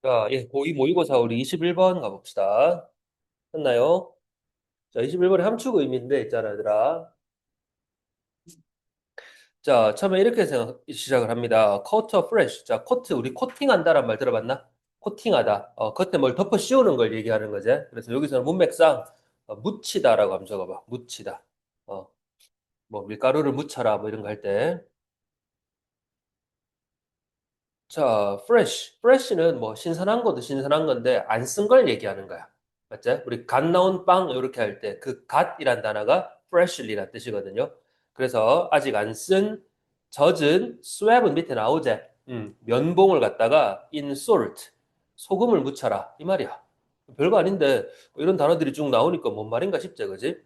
자, 예, 고2 모의고사 우리 21번 가봅시다. 했나요? 자, 21번에 함축 의미인데 있잖아, 얘들아. 자, 처음에 이렇게 시작을 합니다. coat fresh. 자, 코트, 우리 코팅한다란 말 들어봤나? 코팅하다. 겉에 뭘 덮어 씌우는 걸 얘기하는 거지. 그래서 여기서는 문맥상 묻히다라고 하면 적어봐. 묻히다. 어, 뭐 밀가루를 묻혀라 뭐 이런 거 할 때. 자, fresh. fresh는 뭐 신선한 것도 신선한 건데 안 쓴 걸 얘기하는 거야. 맞지? 우리 갓 나온 빵 이렇게 할 때 그 갓이란 단어가 freshly란 뜻이거든요. 그래서 아직 안 쓴 젖은 swab은 밑에 나오지. 면봉을 갖다가 in salt 소금을 묻혀라 이 말이야. 별거 아닌데 뭐 이런 단어들이 쭉 나오니까 뭔 말인가 싶지, 그지?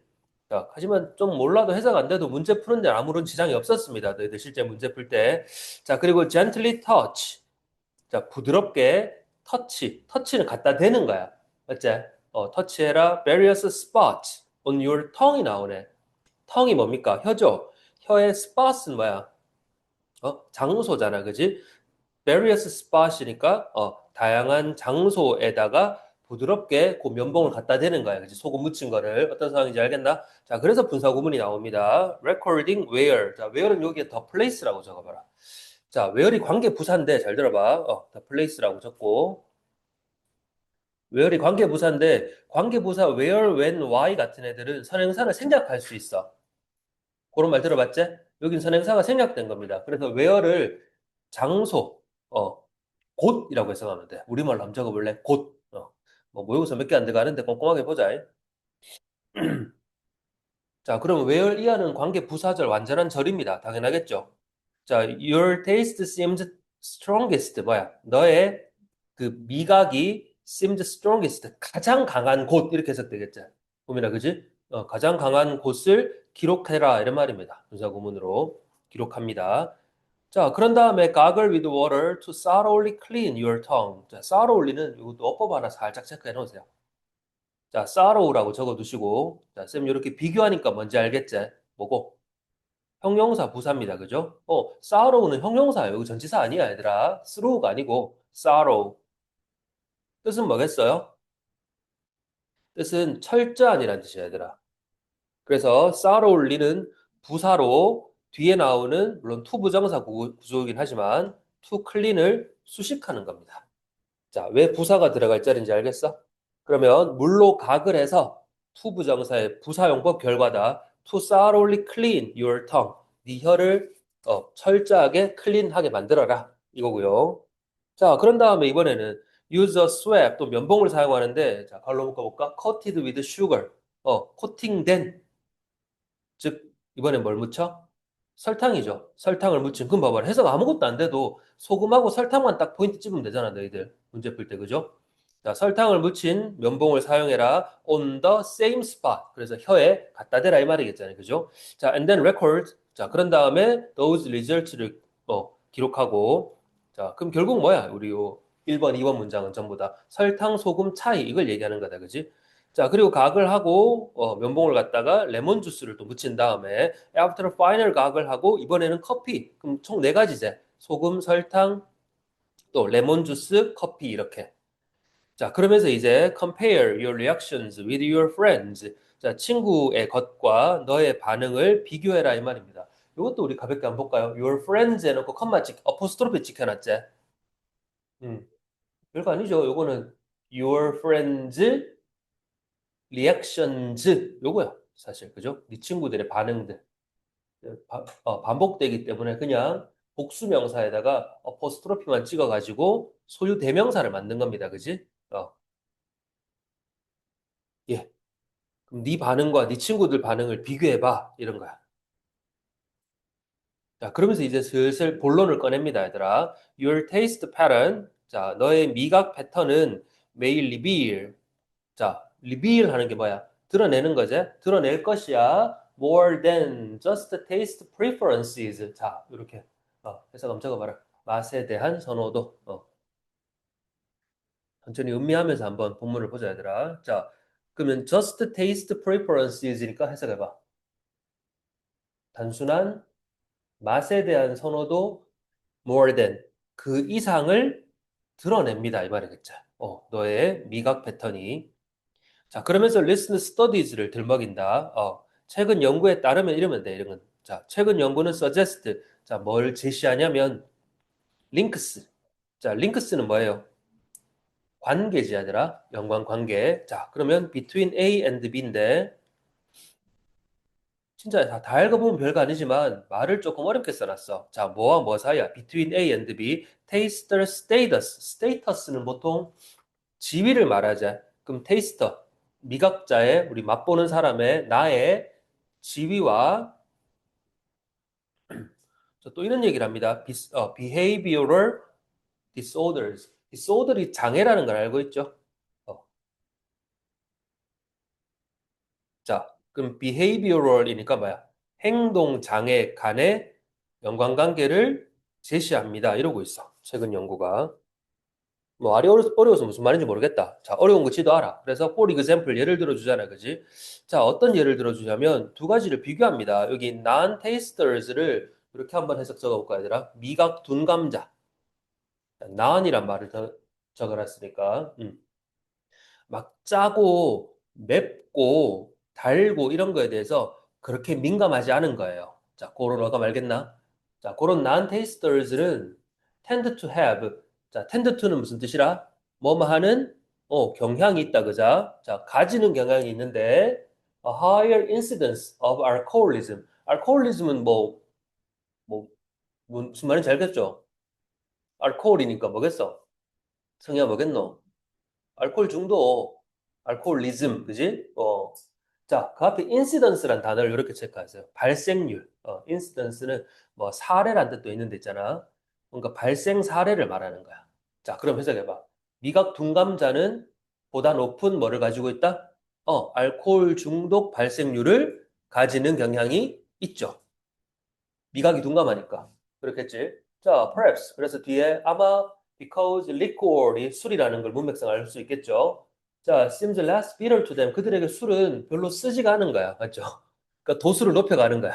자, 하지만 좀 몰라도 해석 안 돼도 문제 푸는 데 아무런 지장이 없었습니다. 너희들 실제 문제 풀 때. 자, 그리고 gently touch. 자, 부드럽게 터치는 갖다 대는 거야. 맞지? 터치해라. various spots on your tongue이 나오네. tongue이 뭡니까? 혀죠. 혀의 spot은 뭐야? 장소잖아, 그지? various spot이니까 다양한 장소에다가 부드럽게 그 면봉을 갖다 대는 거야. 그지? 소금 묻힌 거를 어떤 상황인지 알겠나? 자, 그래서 분사 구문이 나옵니다. recording where. 자, where는 여기에 the place라고 적어봐라. 자, where이 관계 부사인데 잘 들어봐. the place라고 적고 where이 관계 부사인데 관계 부사 where, when, why 같은 애들은 선행사를 생략할 수 있어. 그런 말 들어봤지? 여긴 선행사가 생략된 겁니다. 그래서 where를 장소, 곳이라고 해석하면 돼. 우리말로 한번 적어볼래? 곳. 뭐 모의고사 몇 개 안 들어가는데 꼼꼼하게 보자. 자, 그럼 where 이하는 관계 부사절 완전한 절입니다. 당연하겠죠? 자, your taste seems strongest. 뭐야? 너의 그 미각이 seems strongest. 가장 강한 곳. 이렇게 해석되겠지? 고민아, 그지? 가장 강한 곳을 기록해라. 이런 말입니다. 분사 구문으로 기록합니다. 자, 그런 다음에 gargle with water to thoroughly clean your tongue. 자, thoroughly는 이것도 어법 하나 살짝 체크해 놓으세요. 자, thorough라고 적어 두시고, 자, 쌤 이렇게 비교하니까 뭔지 알겠지? 뭐고? 형용사 부사입니다. 그죠? sorrow는 형용사예요. 이거 전치사 아니야, 얘들아. throw가 아니고 sorrow. 뜻은 뭐겠어요? 뜻은 철저한이라는 뜻이야, 얘들아. 그래서 sorrowly는 부사로 뒤에 나오는 물론 to 부정사 구조이긴 하지만 to clean을 수식하는 겁니다. 자, 왜 부사가 들어갈 자리인지 알겠어? 그러면 물로 각을 해서 to 부정사의 부사용법 결과다. To thoroughly clean your tongue. 네 혀를 철저하게 클린하게 만들어라. 이거고요. 자, 그런 다음에 이번에는 use a swab 또 면봉을 사용하는데 자, 발로 묶어볼까? coated with sugar. 코팅된 즉 이번엔 뭘 묻혀? 설탕이죠. 설탕을 묻힌. 그럼 봐봐. 해석 아무것도 안 돼도 소금하고 설탕만 딱 포인트 찍으면 되잖아, 너희들. 문제 풀 때, 그죠? 자, 설탕을 묻힌 면봉을 사용해라. on the same spot. 그래서 혀에 갖다 대라 이 말이겠잖아요. 그죠? 자, and then record. 자, 그런 다음에 those results를 기록하고. 자, 그럼 결국 뭐야? 우리 요 1번, 2번 문장은 전부 다 설탕, 소금 차이 이걸 얘기하는 거다. 그지? 자, 그리고 각을 하고 면봉을 갖다가 레몬 주스를 또 묻힌 다음에 after final 각을 하고 이번에는 커피. 그럼 총 네 가지제. 소금, 설탕, 또 레몬 주스, 커피 이렇게. 자, 그러면서 이제 compare your reactions with your friends. 자, 친구의 것과 너의 반응을 비교해라 이 말입니다. 이것도 우리 가볍게 한번 볼까요? Your friends 해놓고 컴마 어포스트로피 찍혀놨지. 음, 별거 아니죠. 요거는 your friends reactions 요거야 사실 그죠? 네 친구들의 반응들 반복되기 때문에 그냥 복수 명사에다가 어포스트로피만 찍어가지고 소유 대명사를 만든 겁니다, 그지? 예. 그럼 네 반응과 네 친구들 반응을 비교해봐 이런 거야. 자, 그러면서 이제 슬슬 본론을 꺼냅니다, 얘들아. Your taste pattern. 자, 너의 미각 패턴은 may reveal. 자, reveal 하는 게 뭐야? 드러내는 거지? 드러낼 것이야. More than just taste preferences. 자, 이렇게 해석 한번 적어봐라. 맛에 대한 선호도. 천천히 음미하면서 한번 본문을 보자, 얘들아. 자, 그러면 just taste preferences니까 해석해봐. 단순한 맛에 대한 선호도 more than 그 이상을 드러냅니다. 이 말이겠죠. 너의 미각 패턴이. 자, 그러면서 listen studies를 들먹인다. 최근 연구에 따르면 이러면 돼, 이런 건. 자, 최근 연구는 suggest. 자, 뭘 제시하냐면 links. 자, links는 뭐예요? 관계지, 얘들아. 연관 관계. 자, 그러면 between A and B인데 진짜 다 읽어보면 별거 아니지만 말을 조금 어렵게 써놨어. 자, 뭐와 뭐 사이야? between A and B. taster status. status는 보통 지위를 말하자. 그럼 테이스터, 미각자의 우리 맛보는 사람의 나의 지위와 또 이런 얘기를 합니다. behavioral disorders. disorder이 장애라는 걸 알고 있죠? 어, 자, 그럼 behavioral이니까 뭐야? 행동 장애 간의 연관관계를 제시합니다. 이러고 있어. 최근 연구가. 뭐 말이 어려워서 무슨 말인지 모르겠다. 자, 어려운 거 지도 알아. 그래서 for example 예를 들어주잖아, 그지? 자, 어떤 예를 들어주냐면 두 가지를 비교합니다. 여기 non-tasters를 이렇게 한번 해석 적어볼까, 얘들아? 미각 둔감자. non이란 말을 적어놨으니까. 막 짜고 맵고 달고 이런 거에 대해서 그렇게 민감하지 않은 거예요. 자, 그런 어감 알겠나? 자, 그런 non-tasters는 tend to have. 자, tend to는 무슨 뜻이라? 뭐뭐 하는 경향이 있다, 그자? 자, 가지는 경향이 있는데 a higher incidence of alcoholism. alcoholism은 뭐 무슨 말인지 알겠죠? 알코올이니까 뭐겠어? 성이야 뭐겠노? 알코올 중독, 알코올리즘, 그지? 자, 그 앞에 incidence란 단어를 이렇게 체크하세요. 발생률. incidence는 뭐 사례란 뜻도 있는데 있잖아. 그러니까 발생 사례를 말하는 거야. 자, 그럼 해석해봐. 미각 둔감자는 보다 높은 뭐를 가지고 있다? 알코올 중독 발생률을 가지는 경향이 있죠. 미각이 둔감하니까. 그렇겠지? 자, perhaps. 그래서 뒤에 아마 because liquor이 술이라는 걸 문맥상 알 수 있겠죠? 자, seems less bitter to them. 그들에게 술은 별로 쓰지가 않은 거야. 맞죠? 그러니까 도수를 높여가는 거야.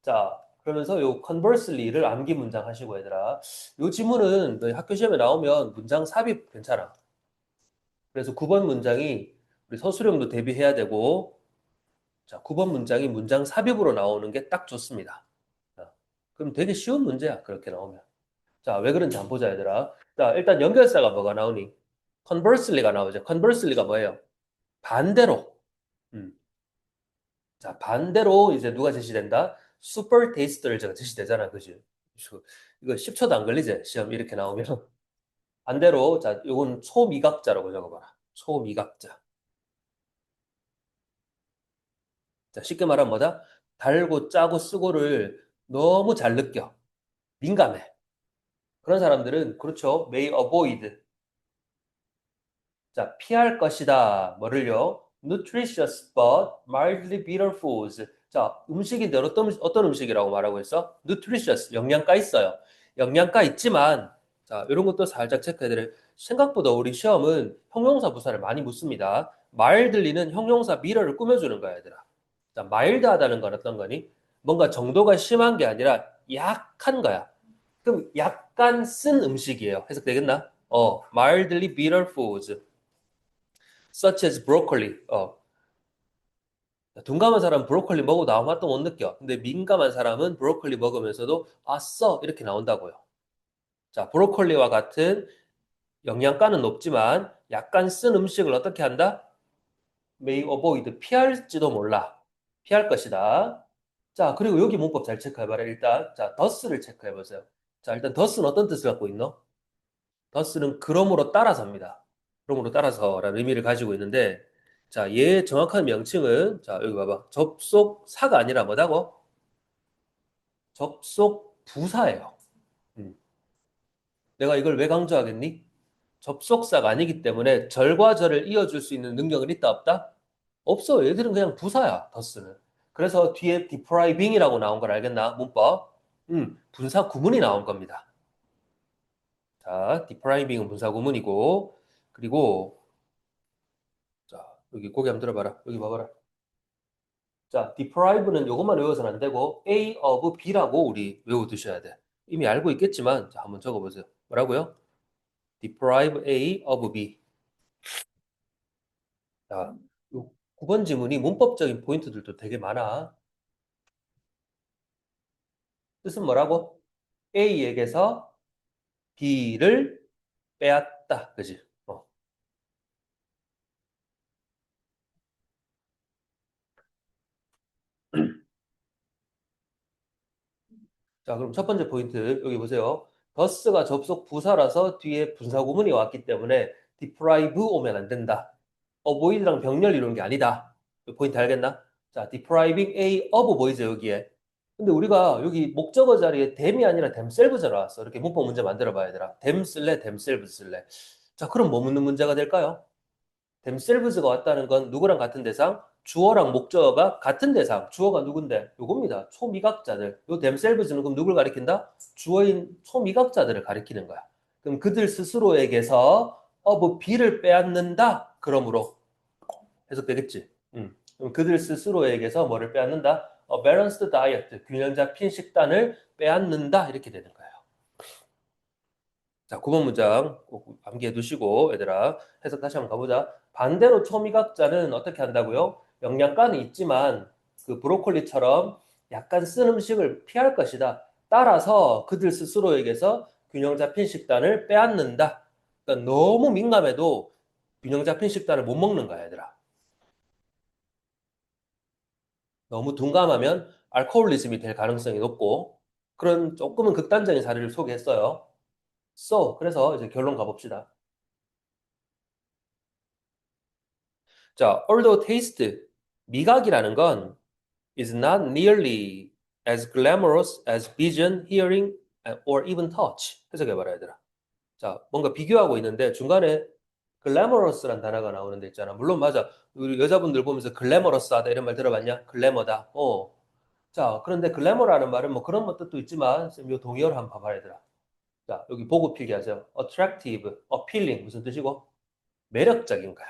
자, 그러면서 요 conversely를 암기 문장 하시고 얘들아. 요 지문은 너희 학교 시험에 나오면 문장 삽입 괜찮아. 그래서 9번 문장이 우리 서술형도 대비해야 되고 자, 9번 문장이 문장 삽입으로 나오는 게 딱 좋습니다. 자, 그럼 되게 쉬운 문제야. 그렇게 나오면. 자, 왜 그런지 한번 보자, 얘들아. 자, 일단 연결사가 뭐가 나오니? conversely가 나오죠. conversely가 뭐예요? 반대로. 음. 자, 반대로 이제 누가 제시된다? super taster를 제가 제시되잖아. 그지? 이거 10초도 안 걸리지? 시험 이렇게 나오면. 반대로, 자, 요건 초미각자라고 적어봐라. 초미각자. 자, 쉽게 말하면 뭐다? 달고 짜고 쓰고를 너무 잘 느껴. 민감해. 그런 사람들은 그렇죠. may avoid. 자, 피할 것이다. 뭐를요? nutritious but mildly bitter foods. 자, 음식인데 어떤 음식이라고 말하고 있어? nutritious, 영양가 있어요. 영양가 있지만 자, 이런 것도 살짝 체크해드려. 생각보다 우리 시험은 형용사 부사를 많이 묻습니다. mildly는 형용사 bitter를 꾸며주는 거야, 얘들아. 자, mild하다는 건 어떤 거니? 뭔가 정도가 심한 게 아니라 약한 거야. 그럼 약간 쓴 음식이에요. 해석되겠나? mildly bitter foods, such as broccoli. 둔감한 사람은 브로콜리 먹어도 아무 맛도 못 느껴. 근데 민감한 사람은 브로콜리 먹으면서도 써 이렇게 나온다고요. 자, 브로콜리와 같은 영양가는 높지만 약간 쓴 음식을 어떻게 한다? may avoid, 피할지도 몰라. 피할 것이다. 자, 그리고 여기 문법 잘 체크해봐라. 일단, 자, does를 체크해보세요. 자, 일단 does는 어떤 뜻을 갖고 있노? 더스는 그럼으로 따라서입니다. 그럼으로 따라서라는 의미를 가지고 있는데, 자, 얘의 정확한 명칭은, 자, 여기 봐봐. 접속사가 아니라 뭐다고? 접속 부사예요. 음. 내가 이걸 왜 강조하겠니? 접속사가 아니기 때문에 절과 절을 이어줄 수 있는 능력은 있다, 없다? 없어. 얘들은 그냥 부사야, 더스는. 그래서 뒤에 depriving이라고 나온 걸 알겠나? 문법. 분사 구문이 나온 겁니다. 자, depriving은 분사 구문이고, 그리고 자, 여기 고개 한번 들어봐라. 여기 봐봐라. 자, deprive는 이것만 외워서는 안 되고 A of B라고 우리 외워두셔야 돼. 이미 알고 있겠지만 자, 한번 적어보세요. 뭐라고요? deprive A of B. 자, 요 9번 지문이 문법적인 포인트들도 되게 많아. 뜻은 뭐라고? A에게서 B를 빼앗다. 그지? 자, 그럼 첫 번째 포인트 여기 보세요. 더스가 접속 부사라서 뒤에 분사 구문이 왔기 때문에 deprive 오면 안 된다. avoid랑 병렬 이루는 게 아니다. 이 포인트 알겠나? 자, depriving A of 보이죠 여기에. 근데 우리가 여기 목적어 자리에 them이 아니라 themselves가 나왔어. 이렇게 문법 문제 만들어 봐야 되라. them 쓸래, themselves 쓸래. 자, 그럼 뭐 묻는 문제가 될까요? themselves가 왔다는 건 누구랑 같은 대상? 주어랑 목적어가 같은 대상. 주어가 누군데? 요겁니다. 초미각자들. 요 themselves는 그럼 누굴 가리킨다? 주어인 초미각자들을 가리키는 거야. 그럼 그들 스스로에게서 of B를 빼앗는다. 그러므로 해석되겠지. 그럼 그들 스스로에게서 뭐를 빼앗는다? balanced diet, 균형 잡힌 식단을 빼앗는다. 이렇게 되는 거예요. 자, 9번 문장 꼭 암기해 두시고 얘들아 해석 다시 한번 가보자. 반대로 초미각자는 어떻게 한다고요? 영양가는 있지만 그 브로콜리처럼 약간 쓴 음식을 피할 것이다. 따라서 그들 스스로에게서 균형 잡힌 식단을 빼앗는다. 그러니까 너무 민감해도 균형 잡힌 식단을 못 먹는 거야, 얘들아. 너무 둔감하면 알코올리즘이 될 가능성이 높고 그런 조금은 극단적인 사례를 소개했어요. 그래서 이제 결론 가봅시다. 자, although taste, 미각이라는 건 is not nearly as glamorous as vision, hearing, or even touch. 해석해봐라, 얘들아. 자, 뭔가 비교하고 있는데 중간에 glamorous란 단어가 나오는 데 있잖아. 물론 맞아. 우리 여자분들 보면서 glamorous하다 이런 말 들어봤냐? 글래머다. 자, 그런데 글래머라는 말은 뭐 그런 뜻도 있지만 이 동의어를 한번 봐봐야 얘들아. 자, 여기 보고 필기하세요. attractive, appealing 무슨 뜻이고? 매력적인 거야.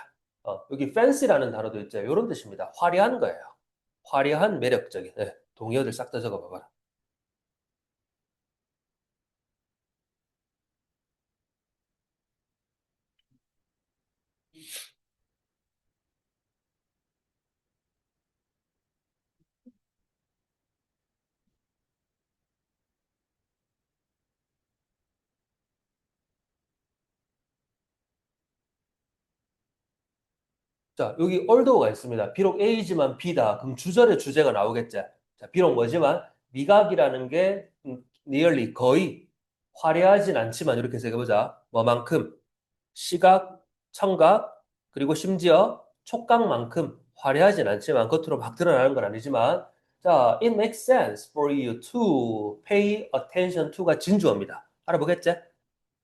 여기 fancy라는 단어도 있죠. 이런 뜻입니다. 화려한 거예요. 화려한, 매력적인. 네, 동의어들 싹 다 적어봐봐라. 자, 여기 although가 있습니다. 비록 A지만 B다. 그럼 주절의 주제가 나오겠지. 자, 비록 뭐지만 미각이라는 게 nearly 거의 화려하진 않지만 이렇게 생각해보자. 뭐만큼 시각, 청각, 그리고 심지어 촉각만큼 화려하진 않지만 겉으로 막 드러나는 건 아니지만 자, it makes sense for you to pay attention to가 진주어입니다. 알아보겠지?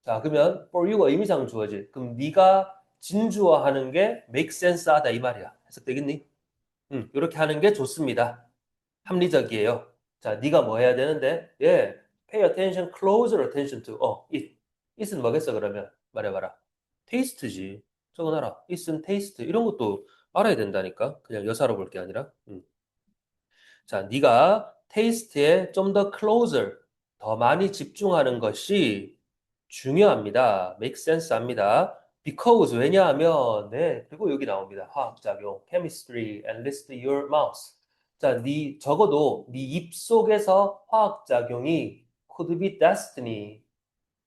자, 그러면 for you가 의미상 주어지. 그럼 네가 진주어하는 게 make sense 하다 이 말이야. 해석되겠니? 이렇게 하는 게 좋습니다. 합리적이에요. 자, 네가 뭐 해야 되는데? 예, pay attention, closer attention to. it. it은 뭐겠어 그러면? 말해봐라. taste지. 적어놔라. it은 taste. 이런 것도 알아야 된다니까. 그냥 여사로 볼 게 아니라. 자, 네가 테이스트에 좀 더 closer, 더 많이 집중하는 것이 중요합니다. make sense 합니다. because 왜냐하면 네, 그리고 여기 나옵니다. 화학작용, chemistry enlist your mouth. 자, 네 적어도 네 입속에서 화학작용이 could be destiny,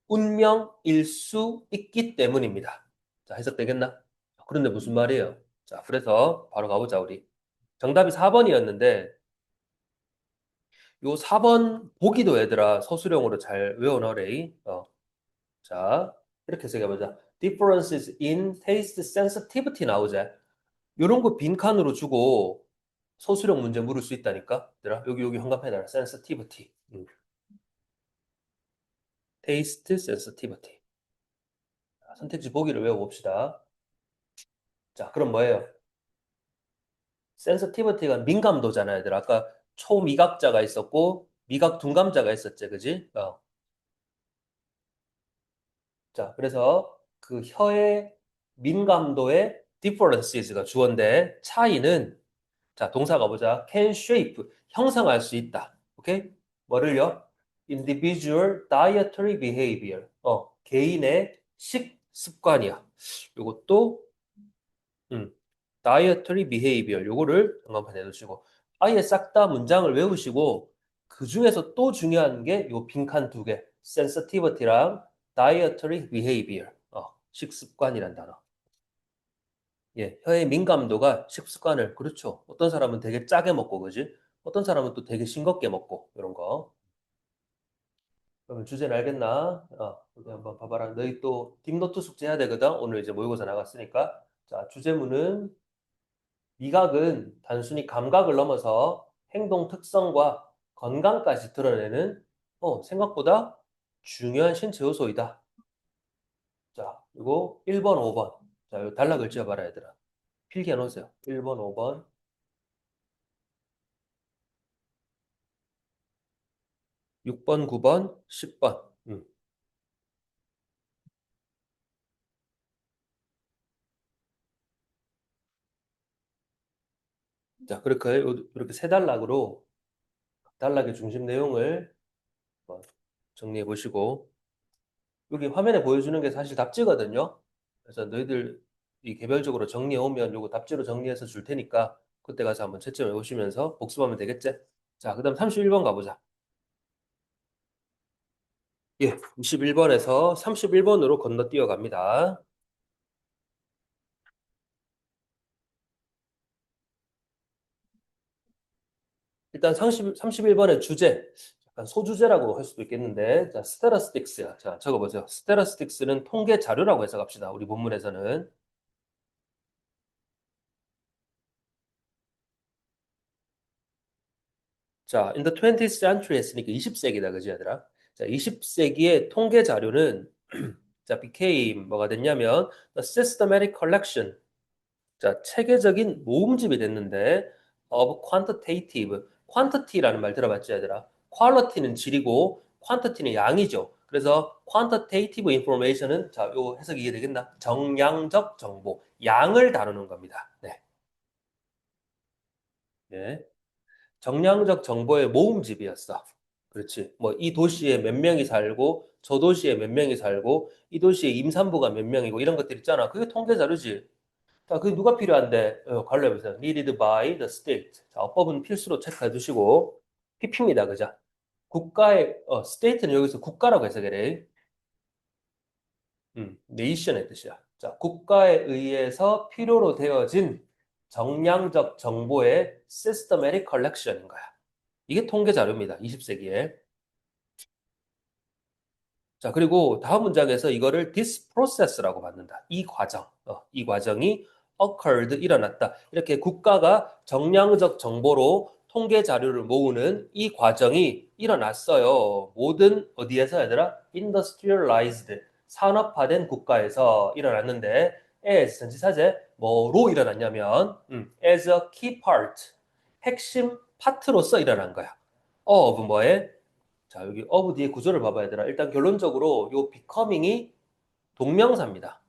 운명일 수 있기 때문입니다. 자, 해석되겠나? 그런데 무슨 말이에요? 자, 그래서 바로 가보자 우리. 정답이 4번이었는데 요 4번 보기도 얘들아 서술형으로 잘 외워넣으래. 자, 이렇게 생각해보자. Differences in taste sensitivity 나오자. 요런 거 빈칸으로 주고 서술형 문제 물을 수 있다니까. 얘들아, 여기 환갑해놔라. sensitivity. taste sensitivity. 자, 선택지 보기를 외워봅시다. 자, 그럼 뭐예요? sensitivity가 민감도잖아, 얘들아. 아까 초미각자가 있었고 미각 둔감자가 있었지, 그지? 자, 그래서 그 혀의 민감도의 differences가 주어인데 차이는 자, 동사가 보자. can shape 형성할 수 있다. 오케이? 뭐를요? individual dietary behavior. 개인의 식습관이야. 요것도 음, dietary behavior 요거를 잠깐만 해두시고 아예 싹 다 문장을 외우시고 그 중에서 또 중요한 게 요 빈칸 두 개, sensitivity랑 dietary behavior. 식습관이란 단어. 예, 혀의 민감도가 식습관을 그렇죠. 어떤 사람은 되게 짜게 먹고 그지? 어떤 사람은 또 되게 싱겁게 먹고 이런 거. 그러면 주제는 알겠나? 여기 한번 봐봐라. 너희 또 딥노트 숙제해야 되거든. 오늘 이제 모의고사 나갔으니까. 자, 주제문은 미각은 단순히 감각을 넘어서 행동 특성과 건강까지 드러내는 생각보다 중요한 신체 요소이다. 자, 이거 1번, 5번. 자, 이거 단락을 지어봐라, 얘들아. 필기해 놓으세요. 1번, 5번, 6번, 9번, 10번. 자, 이렇게 세 단락으로 단락의 중심 내용을 한번 정리해 보시고, 여기 화면에 보여주는 게 사실 답지거든요. 그래서 너희들 이 개별적으로 정리해 오면 요거 답지로 정리해서 줄 테니까 그때 가서 한번 채점해 보시면서 복습하면 되겠지? 자, 그다음 31번 가보자. 예, 21번에서 31번으로 건너뛰어 갑니다. 일단 31번의 주제, 약간 소주제라고 할 수도 있겠는데, 자, 스테라스틱스야. 자, 적어보세요. 스테라스틱스는 통계 자료라고 해석합시다. 우리 본문에서는. 자, in the 20th century 했으니까 20세기다, 그지, 얘들아? 자, 20세기의 통계 자료는 자, became 뭐가 됐냐면 the systematic collection. 자, 체계적인 모음집이 됐는데 of quantitative. quantity라는 말 들어봤지, 얘들아? quality는 질이고 quantity는 양이죠. 그래서 quantitative information은 자, 요 해석이 이해되겠나? 정량적 정보, 양을 다루는 겁니다. 네. 네. 정량적 정보의 모음집이었어. 그렇지. 뭐 이 도시에 몇 명이 살고 저 도시에 몇 명이 살고 이 도시에 임산부가 몇 명이고 이런 것들 있잖아. 그게 통계 자료지. 자, 그게 누가 필요한데? 관료해보세요. Needed by the state. 자, 어법은 필수로 체크해 두시고 PP입니다. 그죠? 국가의 state는 여기서 국가라고 해석해래. nation의 뜻이야. 자, 국가에 의해서 필요로 되어진 정량적 정보의 systematic collection인 거야. 이게 통계 자료입니다. 20세기에. 자, 그리고 다음 문장에서 이거를 this process라고 받는다. 이 과정이 occurred, 일어났다. 이렇게 국가가 정량적 정보로 통계 자료를 모으는 이 과정이 일어났어요. 모든 어디에서 얘들아? industrialized, 산업화된 국가에서 일어났는데 as 전치사제 뭐로 일어났냐면 as a key part, 핵심 파트로서 일어난 거야. of 뭐에? 자, 여기 of 뒤에 구조를 봐봐야 되나? 일단 결론적으로 요 becoming이 동명사입니다.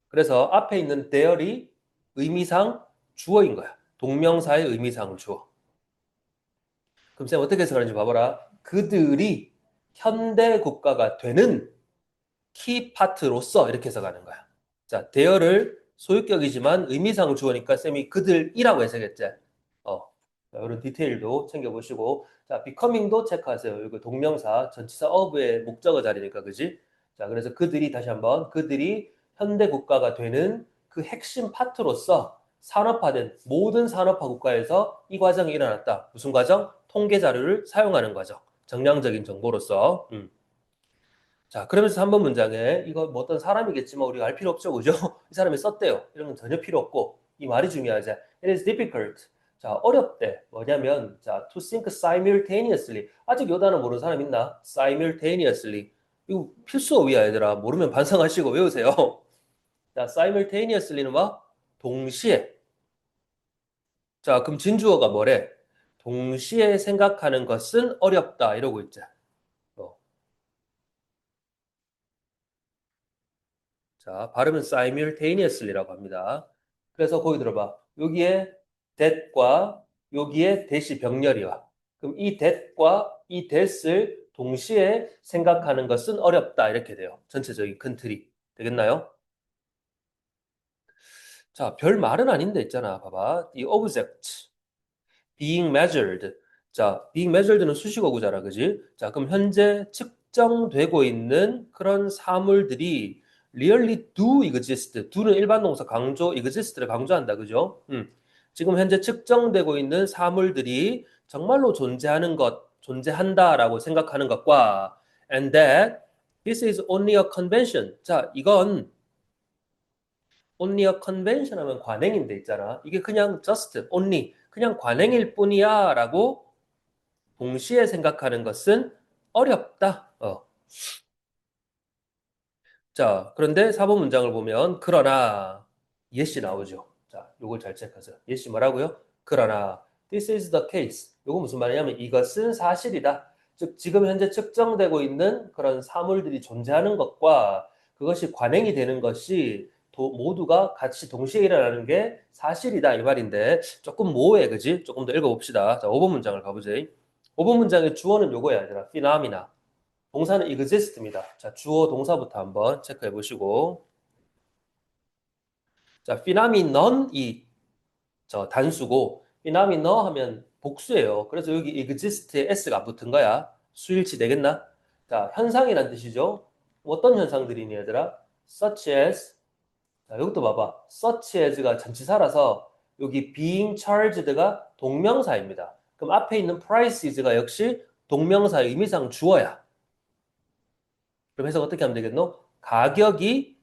그래서 앞에 있는 there이 의미상 주어인 거야. 동명사의 의미상 주어. 그럼 쌤 어떻게 해석하는지 봐봐라. 그들이 현대 국가가 되는 키 파트로서 이렇게 해석하는 거야. 자, 대어를 소유격이지만 의미상 주어니까 쌤이 그들이라고 해석했지. 어, 자, 이런 디테일도 챙겨보시고, 자, becoming도 체크하세요. 이거 동명사, 전치사 of의 목적어 자리니까, 그지? 자, 그래서 그들이 다시 한번 그들이 현대 국가가 되는 그 핵심 파트로서 산업화된 모든 산업화 국가에서 이 과정이 일어났다. 무슨 과정? 통계 자료를 사용하는 과정. 정량적인 정보로서. 자, 그러면서 3번 문장에 이거 뭐 어떤 사람이겠지만 우리가 알 필요 없죠, 그죠? 이 사람이 썼대요. 이런 건 전혀 필요 없고 이 말이 중요하지. It is difficult. 자, 어렵대. 뭐냐면 자, to think simultaneously. 아직 요 단어 모르는 사람 있나? simultaneously. 이거 필수 어휘야, 얘들아. 모르면 반성하시고 외우세요. 자, simultaneously는 뭐? 동시에. 자, 그럼 진주어가 뭐래? 동시에 생각하는 것은 어렵다. 이러고 있자. 어. 자, 발음은 simultaneously라고 합니다. 그래서 거기 들어봐. 여기에 that과 여기에 that이 병렬이야. 그럼 이 that과 이 that을 동시에 생각하는 것은 어렵다. 이렇게 돼요. 전체적인 큰 틀이. 되겠나요? 자, 별 말은 아닌데 있잖아. 봐봐. The object being measured. 자, being measured는 수식어구잖아. 그지? 자, 그럼 현재 측정되고 있는 그런 사물들이 really do exist. do는 일반 동사 강조, exist를 강조한다. 그죠? 지금 현재 측정되고 있는 사물들이 정말로 존재하는 것, 존재한다라고 생각하는 것과 and that this is only a convention. 자, 이건 only a convention 하면 관행인데 있잖아. 이게 그냥 just, only, 그냥 관행일 뿐이야 라고 동시에 생각하는 것은 어렵다. 자, 그런데 사본 문장을 보면 그러나 예시 나오죠. 자, 요걸 잘 체크하세요. 예시 뭐라고요? 그러나 this is the case. 요거 무슨 말이냐면 이것은 사실이다. 즉 지금 현재 측정되고 있는 그런 사물들이 존재하는 것과 그것이 관행이 되는 것이 모두가 같이 동시에 일어나는 게 사실이다 이 말인데 조금 모호해 그지? 조금 더 읽어봅시다. 자, 5번 문장을 가보지. 5번 문장의 주어는 요거야 얘들아. phenomena. 동사는 exist입니다. 자, 주어 동사부터 한번 체크해 보시고. 자, phenomenon이 저 단수고 phenomena 하면 복수예요. 그래서 여기 exist에 s가 안 붙은 거야. 수일치 되겠나? 자, 현상이란 뜻이죠. 어떤 현상들이니 얘들아? such as. 자, 여기도 봐봐. such as가 전치사라서 여기 being charged가 동명사입니다. 그럼 앞에 있는 prices가 역시 동명사의 의미상 주어야. 그럼 해석 어떻게 하면 되겠노? 가격이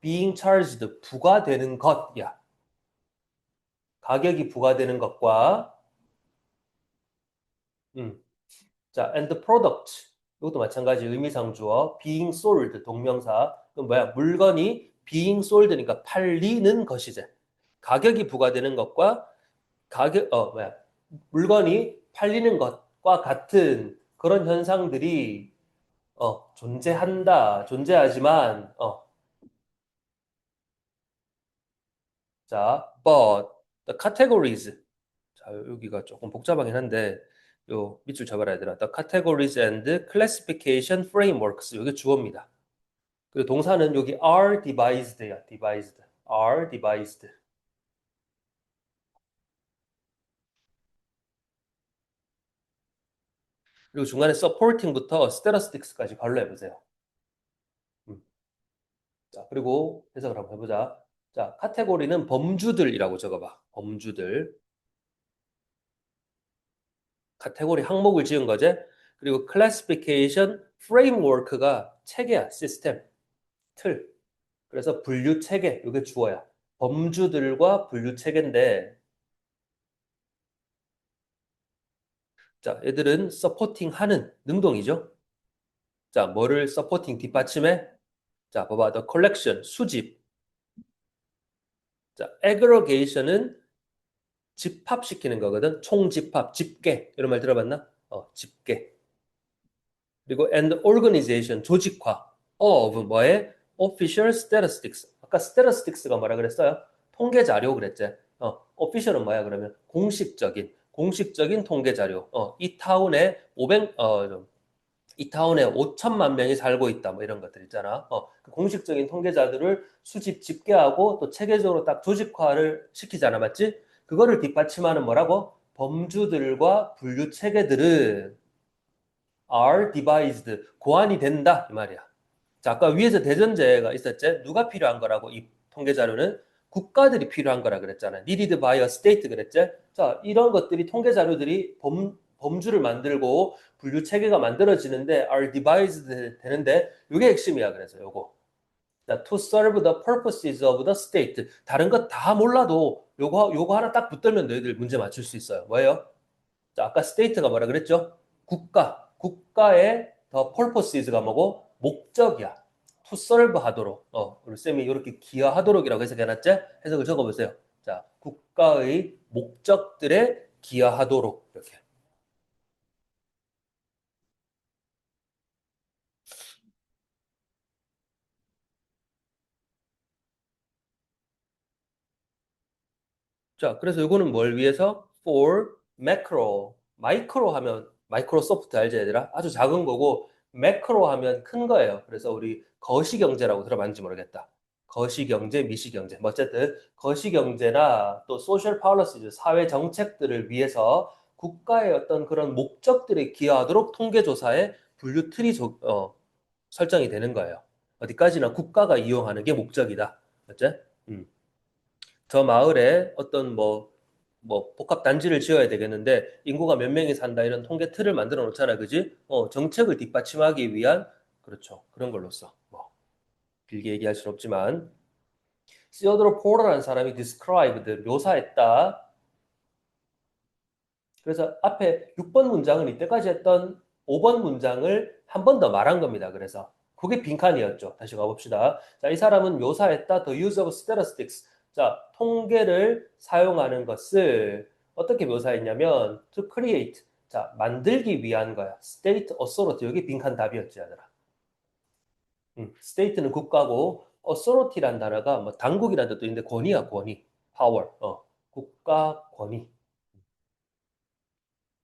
being charged 부과되는 것이야. 가격이 부과되는 것과 자, and the product 이것도 마찬가지 의미상 주어 being sold 동명사 그럼 뭐야? 물건이 being sold니까 팔리는 것이지. 가격이 부과되는 것과 물건이 팔리는 것과 같은 그런 현상들이 존재한다. 존재하지만 자, but the categories. 자, 여기가 조금 복잡하긴 한데 요 밑줄 잡아라 얘들아. The categories and classification frameworks. 이게 주어입니다. 그리고 동사는 여기 are devised야. devised. are devised. 그리고 중간에 supporting부터 statistics까지 발로 해보세요. 음. 자, 그리고 해석을 한번 해보자. 자, 카테고리는 범주들이라고 적어봐. 범주들. 카테고리 항목을 지은 거지. 그리고 classification framework가 체계야. 시스템. 틀. 그래서 분류 체계, 이게 주어야. 범주들과 분류 체계인데, 자, 얘들은 서포팅 하는 능동이죠. 자, 뭐를 서포팅 뒷받침해? 자, 봐봐. The collection, 수집. 자, aggregation은 집합시키는 거거든. 총집합, 집계. 이런 말 들어봤나? 집계. 그리고 and organization, 조직화. of 뭐에? official statistics. 아까 statistics가 뭐라 그랬어요? 통계 자료 그랬지. official은 뭐야 그러면? 공식적인 통계 자료. 이 타운에 5천만 명이 살고 있다. 뭐 이런 것들 있잖아. 그 공식적인 통계자들을 수집 집계하고 또 체계적으로 딱 조직화를 시키잖아. 맞지? 그거를 뒷받침하는 뭐라고? 범주들과 분류 체계들은 are devised, 고안이 된다 이 말이야. 자, 아까 위에서 대전제가 있었지? 누가 필요한 거라고 이 통계 자료는 국가들이 필요한 거라 그랬잖아. needed by a state 그랬지? 자, 이런 것들이 통계 자료들이 범주를 만들고 분류 체계가 만들어지는데 are devised 되는데 이게 핵심이야. 그래서 요거. 자, to serve the purposes of the state. 다른 거 다 몰라도 요거 하나 딱 붙들면 너희들 문제 맞출 수 있어요. 뭐예요? 자, 아까 state가 뭐라 그랬죠? 국가의 the purposes가 뭐고? 목적이야. to serve 하도록. 우리 쌤이 이렇게 기여하도록이라고 해석해놨지? 해석을 적어보세요. 자, 국가의 목적들에 기여하도록. 이렇게. 자, 그래서 이거는 뭘 위해서? for macro. 마이크로 하면 마이크로소프트 알지 얘들아? 아주 작은 거고 매크로 하면 큰 거예요. 그래서 우리 거시경제라고 들어봤는지 모르겠다. 거시경제, 미시경제. 뭐 어쨌든 거시경제나 또 소셜 팔러시즈, 사회 정책들을 위해서 국가의 어떤 그런 목적들에 기여하도록 통계조사에 분류 틀이 설정이 되는 거예요. 어디까지나 국가가 이용하는 게 목적이다. 맞지? 음. 저 마을에 어떤 뭐 복합 단지를 지어야 되겠는데 인구가 몇 명이 산다 이런 통계 틀을 만들어 놓잖아, 그지? 정책을 뒷받침하기 위한 그렇죠. 그런 걸로써 뭐 길게 얘기할 수는 없지만 시어드로 포러라는 사람이 described 묘사했다. 그래서 앞에 6번 문장은 이때까지 했던 5번 문장을 한 번 더 말한 겁니다. 그래서 그게 빈칸이었죠. 다시 가봅시다. 자, 이 사람은 묘사했다. The use of statistics. 자, 통계를 사용하는 것을 어떻게 묘사했냐면 to create. 자, 만들기 위한 거야. state authority. 여기 빈칸 답이었지, 얘들아. state는 국가고 authority란 단어가 뭐 당국이라는 뜻도 있는데 권위야, 권위. power. 국가 권위.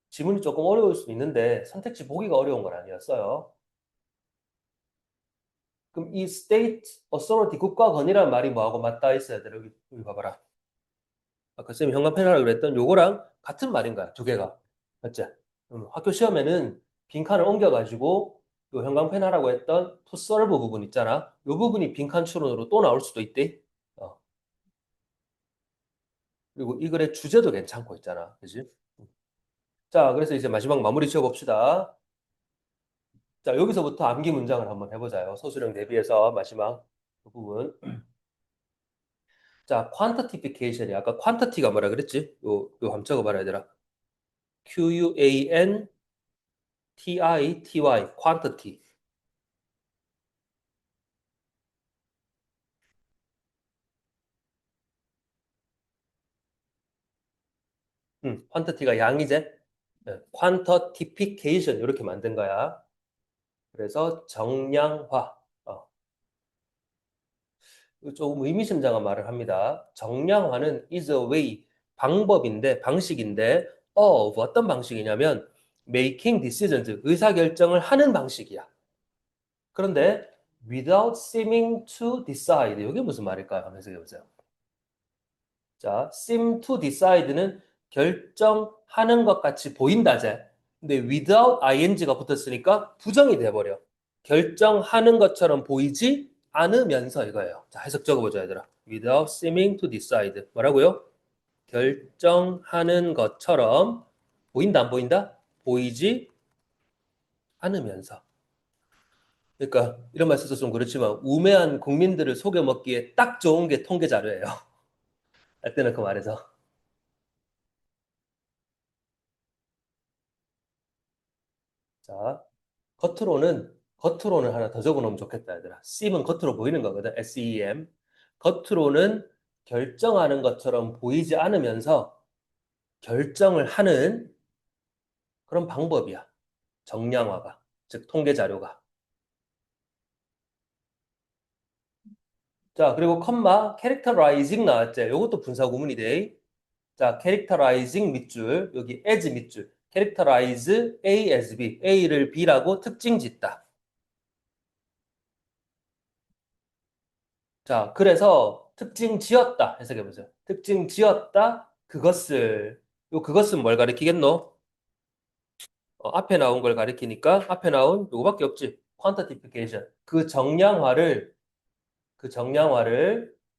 지문이 조금 어려울 수 있는데 선택지 보기가 어려운 건 아니었어요. 그럼 이 state authority 국가 권위라는 말이 뭐하고 맞닿아 있어야 돼. 여기 봐봐라. 아까 쌤이 형광펜하라고 그랬던 요거랑 같은 말인 거야. 두 개가. 맞지? 학교 시험에는 빈칸을 옮겨가지고 요 형광펜 하라고 했던 to serve 부분 있잖아. 요 부분이 빈칸 추론으로 또 나올 수도 있대. 어. 그리고 이 글의 주제도 괜찮고 있잖아. 그지? 자, 그래서 이제 마지막 마무리 지어봅시다. 자, 여기서부터 암기 문장을 한번 해보자요. 서술형 대비해서 마지막 그 부분. 자, quantification이 아까 quantity가 뭐라 그랬지? 요 한번 적어봐라 얘들아. Quantity, quantity. quantity가 양이제. 네, quantification 이렇게 만든 거야. 그래서 정량화. 조금 의미심장한 말을 합니다. 정량화는 is a way, 방법인데, 방식인데, 어떤 방식이냐면, making decisions, 의사결정을 하는 방식이야. 그런데, without seeming to decide, 이게 무슨 말일까요? 한번 해석해보세요. 자, seem to decide는 결정하는 것 같이 보인다제. 근데 without ing가 붙었으니까 부정이 돼버려. 결정하는 것처럼 보이지 않으면서 이거예요. 자, 해석 적어보자, 얘들아. without seeming to decide. 뭐라고요? 결정하는 것처럼 보인다, 안 보인다? 보이지 않으면서. 그러니까 이런 말 써서 좀 그렇지만 우매한 국민들을 속여먹기에 딱 좋은 게 통계 자료예요. 할 때는 그 말에서. 자, 겉으로는 하나 더 적어놓으면 좋겠다, 얘들아. C면 겉으로 보이는 거거든. SEM. 겉으로는 결정하는 것처럼 보이지 않으면서 결정을 하는 그런 방법이야. 정량화가. 즉, 통계 자료가. 자, 그리고 컴마, characterizing 나왔지. 이것도 분사 구문이 돼. 자, characterizing 밑줄, 여기 as 밑줄. characterize A as B. A를 B라고 특징 짓다. 자, 그래서 특징 지었다 해석해보세요. 특징 지었다 그것을 그것은 뭘 가리키겠노? 앞에 나온 걸 가리키니까 앞에 나온 요거밖에 없지. quantification. 그 정량화를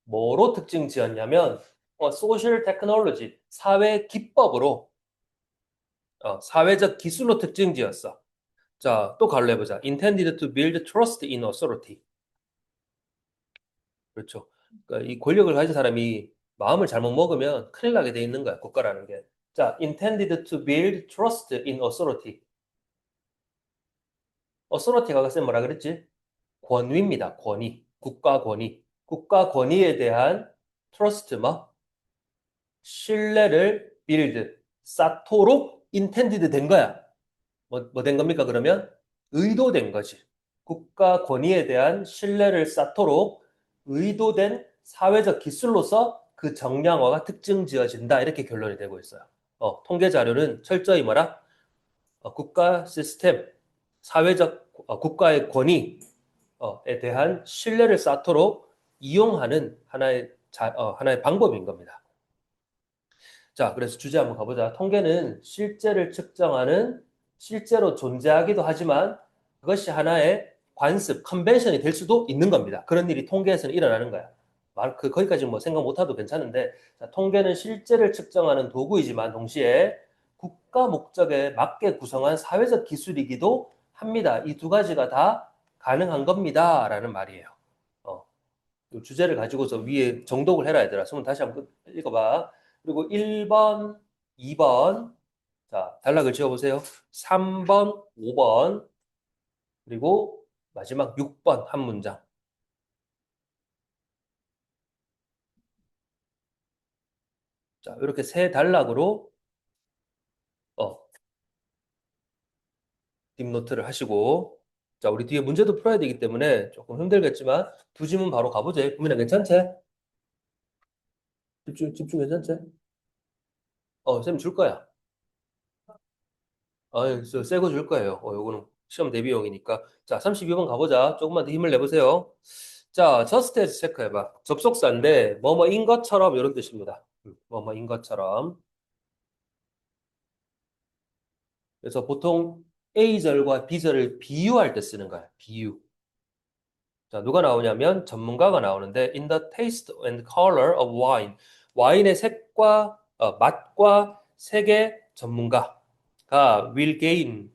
뭐로 특징 지었냐면 social technology 사회 기법으로 사회적 기술로 특징 지었어. 자, 또 갈로 해보자. intended to build trust in authority. 그렇죠. 그러니까 이 권력을 가진 사람이 마음을 잘못 먹으면 큰일 나게 돼 있는 거야, 국가라는 게. 자, intended to build trust in authority. authority가 아까 쌤 뭐라 그랬지? 권위입니다, 권위. 국가 권위. 국가 권위에 대한 trust, 신뢰를 build, 쌓도록 intended 된 거야. 뭐 된 겁니까, 그러면? 의도된 거지. 국가 권위에 대한 신뢰를 쌓도록 의도된 사회적 기술로서 그 정량화가 특징 지어진다. 이렇게 결론이 되고 있어요. 통계 자료는 철저히 뭐라? 국가 시스템, 사회적 국가의 권위에 대한 신뢰를 쌓도록 이용하는 하나의 방법인 겁니다. 자, 그래서 주제 한번 가보자. 통계는 실제를 측정하는 실제로 존재하기도 하지만 그것이 하나의 관습, 컨벤션이 될 수도 있는 겁니다. 그런 일이 통계에서는 일어나는 거야. 거기까지 뭐 생각 못 해도 괜찮은데, 자, 통계는 실제를 측정하는 도구이지만 동시에 국가 목적에 맞게 구성한 사회적 기술이기도 합니다. 이 두 가지가 다 가능한 겁니다. 라는 말이에요. 어, 이 주제를 가지고서 위에 정독을 해라, 얘들아. 그러면 다시 한번 읽어봐. 그리고 1번, 2번, 자, 단락을 지어보세요. 3번, 5번, 그리고 마지막 6번 한 문장. 자, 이렇게 세 단락으로 어, 딥노트를 하시고, 자, 우리 뒤에 문제도 풀어야 되기 때문에 조금 힘들겠지만 두 지문 바로 가보자. 국민아, 괜찮지? 집중 괜찮지? 쌤 줄 거야. 새거 줄 거예요. 요거는 시험 대비용이니까. 자, 32번 가보자. 조금만 더 힘을 내보세요. 자, just as 체크해봐. 접속사인데, 뭐뭐인 것처럼 이런 뜻입니다. 뭐뭐인 것처럼. 그래서 보통 A절과 B절을 비유할 때 쓰는 거야. 비유. 자, 누가 나오냐면 전문가가 나오는데, in the taste and color of wine. 와인의 색과, 맛과 색의 전문가가 will gain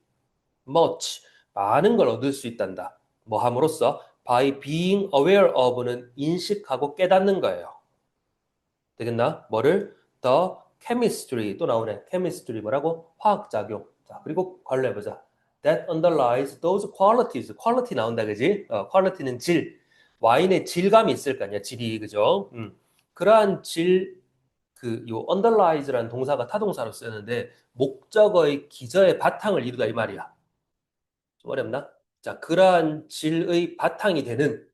much, 많은 걸 얻을 수 있단다. 뭐 함으로써 by being aware of는 인식하고 깨닫는 거예요. 되겠나? 뭐를? The chemistry, 또 나오네. chemistry 뭐라고? 화학작용. 자, 그리고 관리해보자. That underlies those qualities. quality 나온다, 그지? quality는 질. 와인의 질감이 있을 거 아니야, 질이, 그죠? 그러한 요 underlies라는 동사가 타동사로 쓰는데 목적어의 기저의 바탕을 이루다 이 말이야. 좀 어렵나? 자, 그러한 질의 바탕이 되는,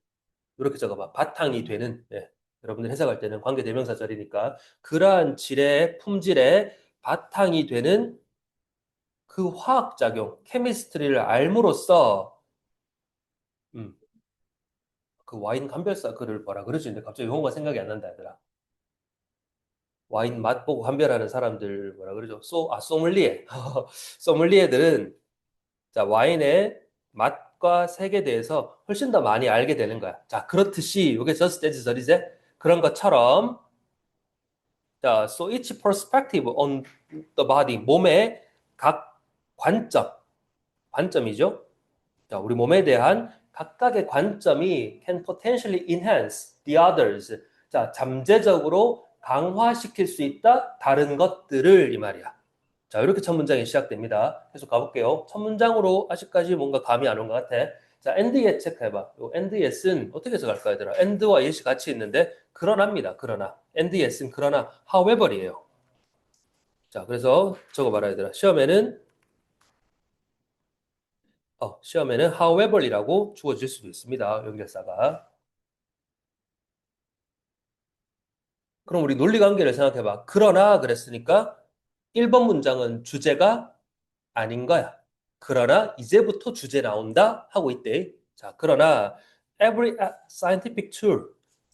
이렇게 적어봐. 바탕이 되는, 예. 여러분들 해석할 때는 관계대명사절이니까, 그러한 질의, 품질의 바탕이 되는 그 화학작용, 케미스트리를 알므로써, 음, 그 와인 감별사 글을 뭐라 그러지? 근데 갑자기 용어가 생각이 안 난다, 얘들아. 와인 맛 보고 감별하는 사람들 뭐라 그러죠? 소믈리에. 소믈리에들은 자, 와인의 맛과 색에 대해서 훨씬 더 많이 알게 되는 거야. 자, 그렇듯이 이게 just as 절이제 그런 것처럼 자, so each perspective on the body 몸의 각 관점, 관점이죠. 자, 우리 몸에 대한 각각의 관점이 can potentially enhance the others. 자, 잠재적으로 강화시킬 수 있다. 다른 것들을 이 말이야. 자, 이렇게 첫 문장이 시작됩니다. 계속 가볼게요. 첫 문장으로 아직까지 뭔가 감이 안 온 것 같아. 자, and yet 체크해봐. 요 and yet은 어떻게 해석할까, 얘들아? and와 yet이 같이 있는데, 그러나입니다. 그러나. and yet은 그러나, however이에요. 자, 그래서 적어봐라, 얘들아. 시험에는 however이라고 주어질 수도 있습니다. 연결사가. 그럼 우리 논리관계를 생각해봐. 그러나 그랬으니까 1번 문장은 주제가 아닌 거야. 그러나 이제부터 주제 나온다 하고 있대. 자, 그러나 every scientific tool.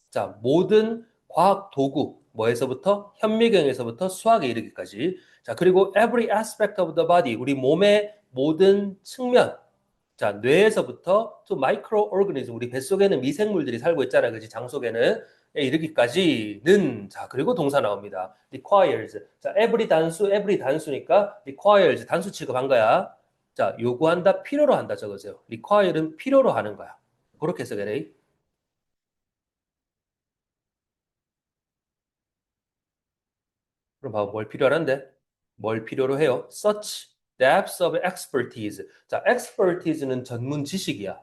자, 모든 과학 도구 뭐에서부터 현미경에서부터 수학에 이르기까지. 자, 그리고 every aspect of the body. 우리 몸의 모든 측면. 자, 뇌에서부터 to microorganism. 우리 뱃속에는 미생물들이 살고 있잖아. 그지? 장 속에는 이르기까지는 자, 그리고 동사 나옵니다. requires. 자, every 단수, every 단수니까 requires 단수 취급한 거야. 자, 요구한다, 필요로 한다 적으세요. require는 필요로 하는 거야. 그렇게 해석해라. 그럼 봐봐, 뭘 필요로 하는데? 뭘 필요로 해요? Such depths of expertise. 자, expertise는 전문 지식이야.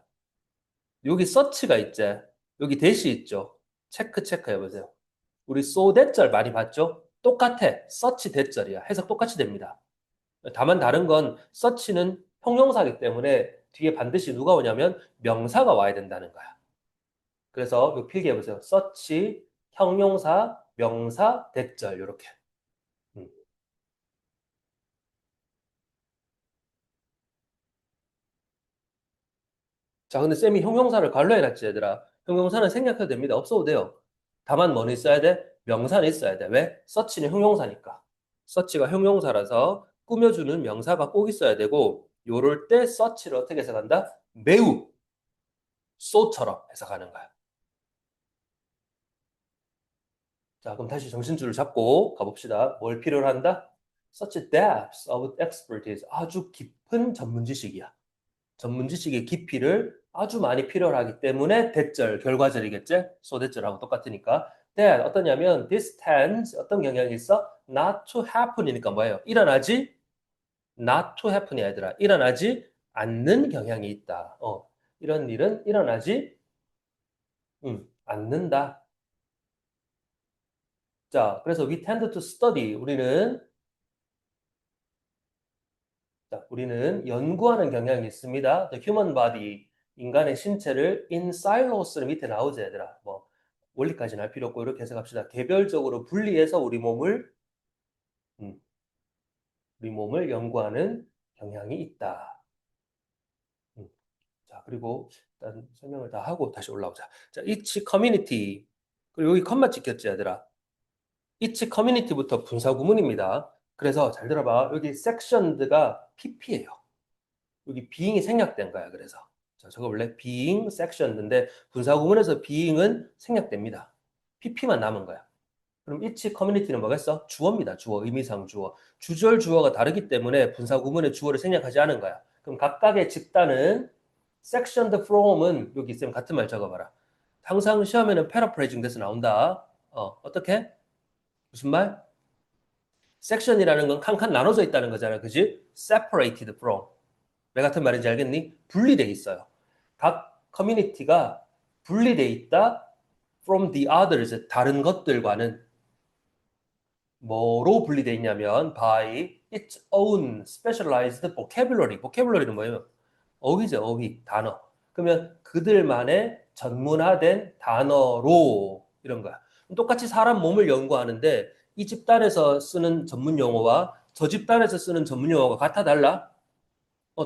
여기 such가 있지. 여기 대시 있죠. 체크 해보세요. 우리 so 대절 많이 봤죠? 똑같아. such 대절이야. 해석 똑같이 됩니다. 다만 다른 건 such는 형용사이기 때문에 뒤에 반드시 누가 오냐면 명사가 와야 된다는 거야. 그래서 이 필기해 보세요. such 형용사, 명사, 대절 이렇게. 음. 자, 근데 쌤이 형용사를 관로 해놨지, 얘들아. 형용사는 생략해도 됩니다. 없어도 돼요. 다만 뭐는 있어야 돼? 명사는 있어야 돼. 왜? 서치는 형용사니까. 서치가 형용사라서 꾸며주는 명사가 꼭 있어야 되고, 요럴 때 서치를 어떻게 해석한다? 매우, so처럼 해석하는 거야. 자, 그럼 다시 정신줄을 잡고 가봅시다. 뭘 필요로 한다? Such depths of expertise. 아주 깊은 전문 지식이야. 전문 지식의 깊이를 아주 많이 필요로 하기 때문에 대절, 결과절이겠지? 소대절하고 똑같으니까. that 어떠냐면 this tends 어떤 경향이 있어? not to happen이니까 뭐예요? 일어나지 not to happen이 아니라 일어나지 않는 경향이 있다. 이런 일은 일어나지 않는다. 자, 그래서 we tend to study 우리는 연구하는 경향이 있습니다. The human body, 인간의 신체를 in silos를 밑에 나오죠, 얘들아. 뭐 원리까지는 할 필요 없고 이렇게 해석합시다. 개별적으로 분리해서 음, 우리 몸을 연구하는 경향이 있다. 음, 자, 그리고 일단 설명을 다 하고 다시 올라오자. 자, each community. 그리고 여기 컴마 찍혔지, 얘들아. each community부터 분사 구문입니다. 그래서 잘 들어봐. 여기 sectioned가 pp예요. 여기 being이 생략된 거야. 그래서 자, 저거 원래 being section인데 분사 구문에서 being은 생략됩니다. pp만 남은 거야. 그럼 each community는 뭐겠어? 주어입니다. 주어, 의미상 주어. 주절 주어가 다르기 때문에 분사 구문의 주어를 생략하지 않은 거야. 그럼 각각의 집단은 sectioned from은 여기 쌤 같은 말 적어봐라. 항상 시험에는 paraphrasing 돼서 나온다. 어떻게? 무슨 말? section이라는 건 칸칸 나눠져 있다는 거잖아. 그지? separated from. 왜 같은 말인지 알겠니? 분리돼 있어요. 각 커뮤니티가 분리돼 있다. from the others, 다른 것들과는 뭐로 분리돼 있냐면 by its own specialized vocabulary. vocabulary는 뭐예요? 어휘죠, 어휘, 단어. 그러면 그들만의 전문화된 단어로 이런 거야. 똑같이 사람 몸을 연구하는데 이 집단에서 쓰는 전문 용어와 저 집단에서 쓰는 전문 용어가 같아 달라?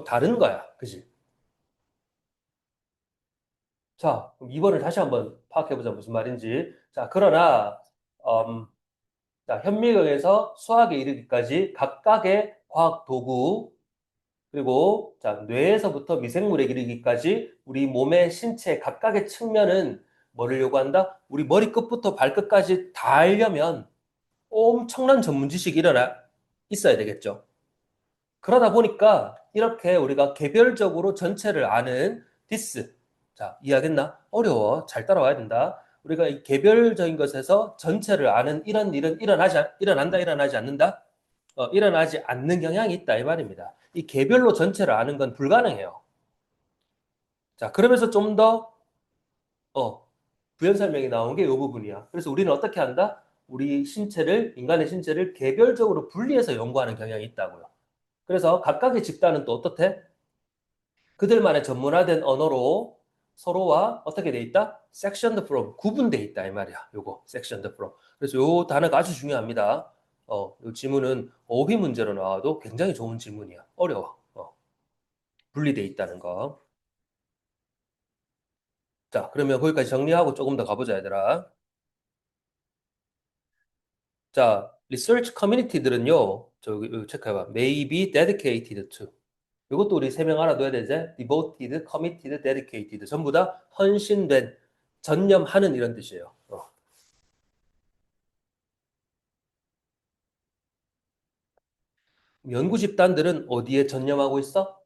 다른 거야. 그지? 자, 그럼 2번을 다시 한번 파악해보자. 무슨 말인지. 자, 그러나, 음, 자, 현미경에서 수학에 이르기까지 각각의 과학 도구, 그리고 자, 뇌에서부터 미생물에 이르기까지 우리 몸의 신체 각각의 측면은 뭐를 요구한다? 우리 머리끝부터 발끝까지 다 알려면 엄청난 전문 지식이 있어야 되겠죠. 그러다 보니까 이렇게 우리가 개별적으로 전체를 아는 디스. 자, 이해하겠나? 어려워. 잘 따라와야 된다. 우리가 이 개별적인 것에서 전체를 아는 이런 일은 일어난다, 일어나지 않는다? 일어나지 않는 경향이 있다, 이 말입니다. 이 개별로 전체를 아는 건 불가능해요. 자, 그러면서 좀 더, 부연 설명이 나온 게 이 부분이야. 그래서 우리는 어떻게 한다? 인간의 신체를 개별적으로 분리해서 연구하는 경향이 있다고요. 그래서 각각의 집단은 또 어떻대? 그들만의 전문화된 언어로 서로와 어떻게 돼 있다? sectioned from, 구분돼 있다 이 말이야. 요거 sectioned from. 그래서 요 단어가 아주 중요합니다. 요 지문은 어휘 문제로 나와도 굉장히 좋은 지문이야. 어려워. 분리돼 있다는 거. 자, 그러면 거기까지 정리하고 조금 더 가보자, 얘들아. 자, research community들은요, 저기 여기 체크해봐. may be dedicated to. 이것도 우리 세 명 알아둬야 되지? devoted, committed, dedicated. 전부 다 헌신된, 전념하는 이런 뜻이에요. 연구 집단들은 어디에 전념하고 있어?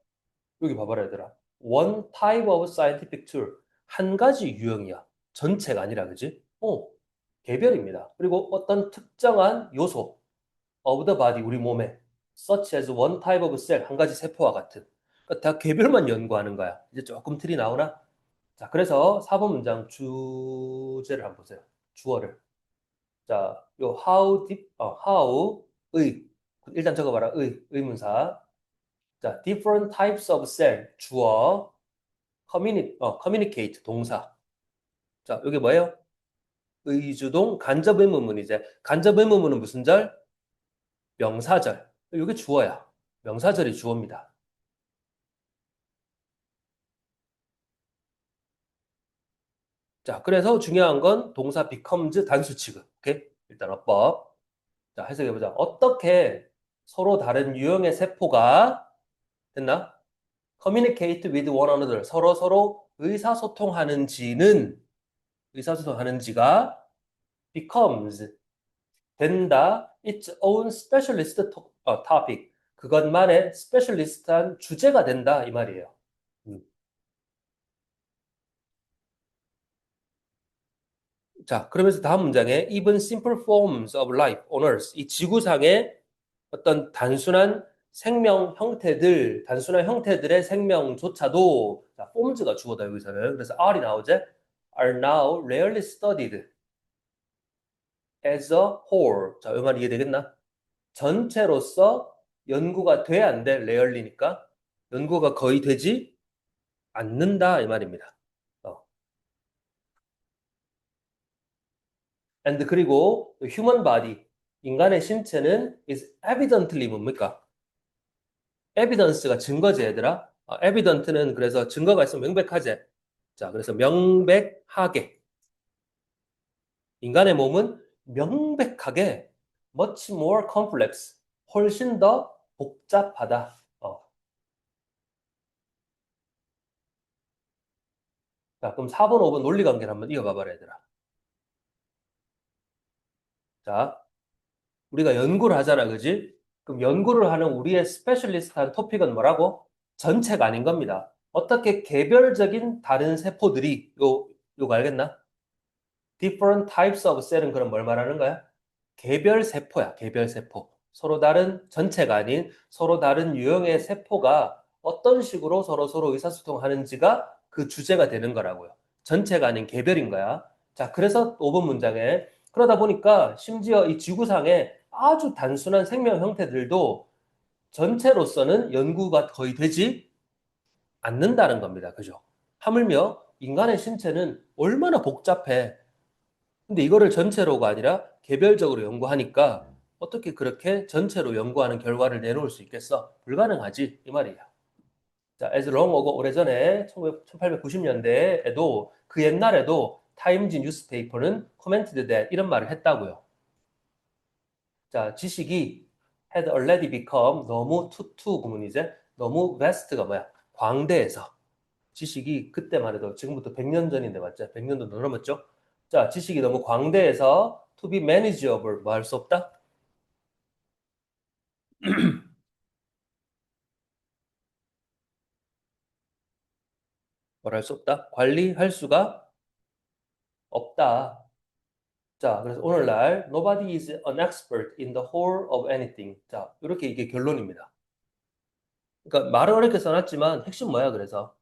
여기 봐봐라, 얘들아. One type of scientific tool. 한 가지 유형이야. 전체가 아니라, 그지? 개별입니다. 그리고 어떤 특정한 요소, of the body, 우리 몸에. such as one type of cell, 한 가지 세포와 같은. 그러니까 다 개별만 연구하는 거야. 이제 조금 틀이 나오나? 자, 그래서 4번 문장 주제를 한번 보세요. 주어를. 자, 요 how, 의. 일단 적어봐라. 의문사. 자, different types of cell, 주어. communicate, 동사. 자, 이게 뭐예요? 의주동 간접 의문문 이제. 간접 의문문은 무슨 절? 명사절. 이게 주어야. 명사절이 주어입니다. 자, 그래서 중요한 건 동사 becomes 단수 취급. 오케이? 일단 어법. 자, 해석해보자. 어떻게 서로 다른 유형의 세포가 됐나? communicate with one another. 서로 의사소통하는지가 becomes 된다. its own specialist topic. 그것만의 스페셜리스트한 주제가 된다 이 말이에요. 음. 자, 그러면서 다음 문장에 even simple forms of life on earth. 이 지구상의 어떤 단순한 형태들의 생명조차도 자, forms가 주어다 여기서는. 그래서 R이 나오죠. are now rarely studied as a whole. 자, 이 말 이해되겠나? 전체로서 연구가 돼 안 돼? rarely니까 연구가 거의 되지 않는다 이 말입니다. 어. and 그리고 human body 인간의 신체는 is evidently 뭡니까? evidence가 증거지 얘들아. evident는 그래서 증거가 있으면 명백하지. 자, 그래서 명백하게 인간의 몸은 명백하게 much more complex 훨씬 더 복잡하다. 자, 그럼 4번, 5번 논리관계를 한번 이어가 봐라 얘들아. 자, 우리가 연구를 하잖아, 그지? 그럼 연구를 하는 우리의 스페셜리스트한 토픽은 뭐라고? 전체가 아닌 겁니다. 어떻게 개별적인 다른 세포들이 요거 알겠나? different types of cell은 그럼 뭘 말하는 거야? 개별 세포야, 개별 세포. 서로 다른 전체가 아닌 서로 다른 유형의 세포가 어떤 식으로 서로 의사소통하는지가 그 주제가 되는 거라고요. 전체가 아닌 개별인 거야. 자, 그래서 5번 문장에 그러다 보니까 심지어 이 지구상에 아주 단순한 생명 형태들도 전체로서는 연구가 거의 되지 않는다는 겁니다. 그죠? 하물며 인간의 신체는 얼마나 복잡해. 근데 이거를 전체로가 아니라 개별적으로 연구하니까 어떻게 그렇게 전체로 연구하는 결과를 내놓을 수 있겠어? 불가능하지. 이 말이야. 자, as long ago 오래전에 1890년대에도 그 옛날에도 타임즈 뉴스페이퍼는 commented that 이런 말을 했다고요. 자, 지식이 had already become 너무 투 구문이제 너무 vast가 뭐야? 광대해서 지식이 그때만 해도 지금부터 100년 전인데 맞죠? 100년도 넘었죠? 자, 지식이 너무 광대해서 to be manageable 뭐 할 수 없다? 뭘 할 수 없다? 관리할 수가 없다. 자, 그래서 오늘날 nobody is an expert in the whole of anything. 자, 이렇게 이게 결론입니다. 그러니까 말은 어렵게 써놨지만 핵심 뭐야 그래서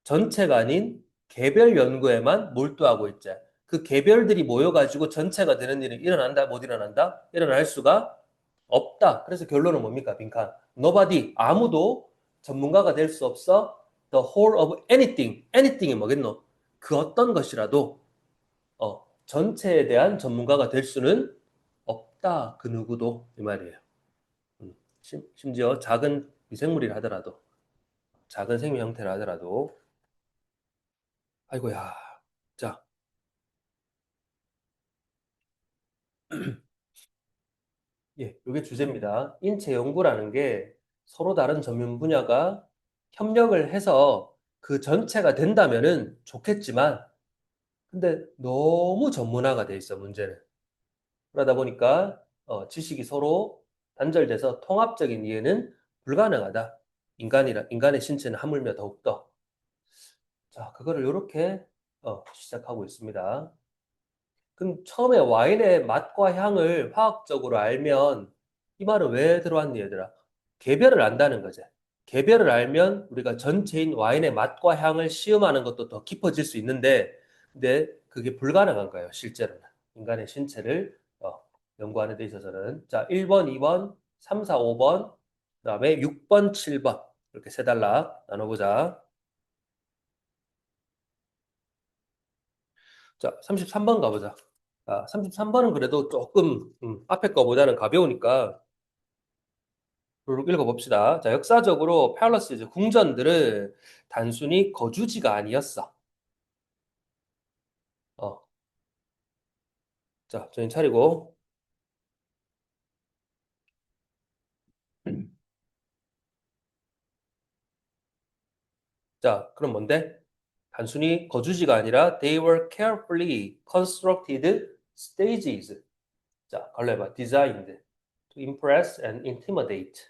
전체가 아닌 개별 연구에만 몰두하고 있자. 그 개별들이 모여가지고 전체가 되는 일이 일어난다, 못 일어난다? 일어날 수가 없다. 그래서 결론은 뭡니까, 빈칸? Nobody, 아무도 전문가가 될 수 없어. The whole of anything. anything이 뭐겠노? 그 어떤 것이라도, 전체에 대한 전문가가 될 수는 없다. 그 누구도. 이 말이에요. 심지어 작은 미생물이라 하더라도, 작은 생명 형태라 하더라도, 아이고야. 자, 예, 이게 주제입니다. 인체 연구라는 게 서로 다른 전문 분야가 협력을 해서 그 전체가 된다면은 좋겠지만, 근데 너무 전문화가 돼 있어, 문제는. 그러다 보니까 지식이 서로 단절돼서 통합적인 이해는 불가능하다. 인간의 신체는 하물며 더욱더. 자, 그거를 이렇게 시작하고 있습니다. 그럼 처음에 와인의 맛과 향을 화학적으로 알면 이 말은 왜 들어왔니 얘들아? 개별을 안다는 거지. 개별을 알면 우리가 전체인 와인의 맛과 향을 시음하는 것도 더 깊어질 수 있는데 근데 그게 불가능한 거예요 실제로는. 인간의 신체를 연구하는 데 있어서는. 자, 1번, 2번, 3, 4, 5번 그다음에 6번, 7번 이렇게 세 단락 나눠보자. 자, 33번 가보자. 아, 33번은 그래도 조금 앞에 거보다는 가벼우니까 읽어봅시다. 자, 역사적으로 팔러스 이제 궁전들은 단순히 거주지가 아니었어. 자, 정신 차리고. 자, 그럼 뭔데? 단순히 거주지가 아니라 they were carefully constructed stages. 자, 걸레봐. designed to impress and intimidate.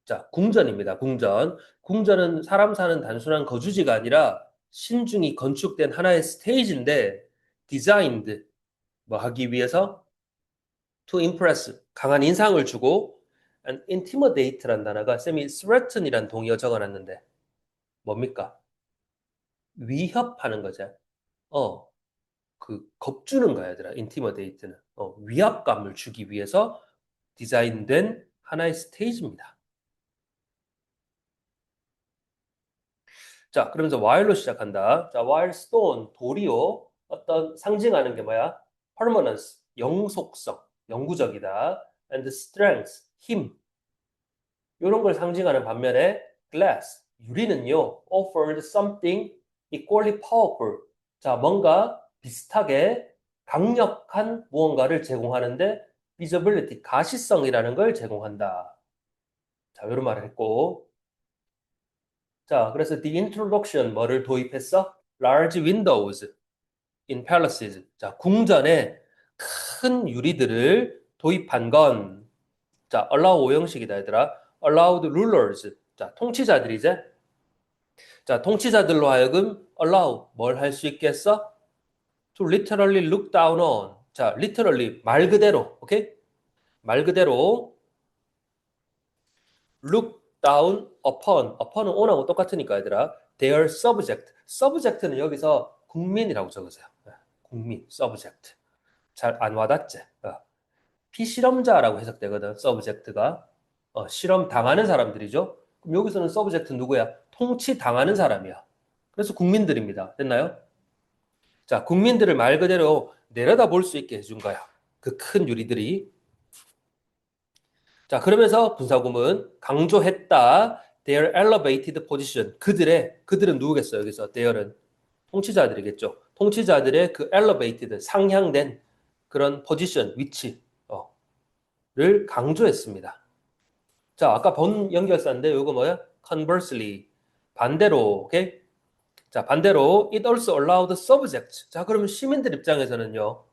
자, 궁전입니다. 궁전. 궁전은 사람 사는 단순한 거주지가 아니라 신중히 건축된 하나의 스테이지인데 designed 뭐 하기 위해서 to impress 강한 인상을 주고 and intimidate란 단어가 쌤이 threaten이란 동의어 적어놨는데 뭡니까? 위협하는 거죠. 어, 겁주는 거야, 얘들아. intimidate는. 위압감을 주기 위해서 디자인된 하나의 스테이지입니다. 자, 그러면서 while로 시작한다. 자, while stone, 돌이요. 어떤 상징하는 게 뭐야? permanence, 영속성, 영구적이다. and strength, 힘. 이런 걸 상징하는 반면에 glass, 유리는요. offered something equally powerful. 자, 뭔가 비슷하게 강력한 무언가를 제공하는데 visibility, 가시성이라는 걸 제공한다. 자, 이런 말을 했고. 자, 그래서 the introduction 뭐를 도입했어? large windows in palaces. 자, 궁전에 큰 유리들을 도입한 건 자, allow 오형식이다 얘들아. allowed rulers. 자, 통치자들이제. 자, 통치자들로 하여금 allow 뭘 할 수 있겠어? to literally look down on. 자, literally 말 그대로, 오케이? 말 그대로 look down upon은 on하고 똑같으니까 얘들아. their subject. subject는 여기서 국민이라고 적으세요. 국민, subject. 잘 안 와닿지? 피실험자라고 해석되거든, subject가. 실험 당하는 사람들이죠. 그럼 여기서는 subject 누구야? 통치 당하는 사람이야. 그래서 국민들입니다. 됐나요? 자, 국민들을 말 그대로 내려다 볼 수 있게 해준 거야. 그 큰 유리들이. 자, 그러면서 분사구문 강조했다. Their elevated position. 그들은 누구겠어요? 여기서 their은 통치자들이겠죠. 통치자들의 그 elevated 상향된 그런 position 위치를 강조했습니다. 자, 아까 본 연결사인데 이거 뭐야? Conversely 반대로, 오케이? 자, 반대로 it also allowed subjects. 자, 그러면 시민들 입장에서는요.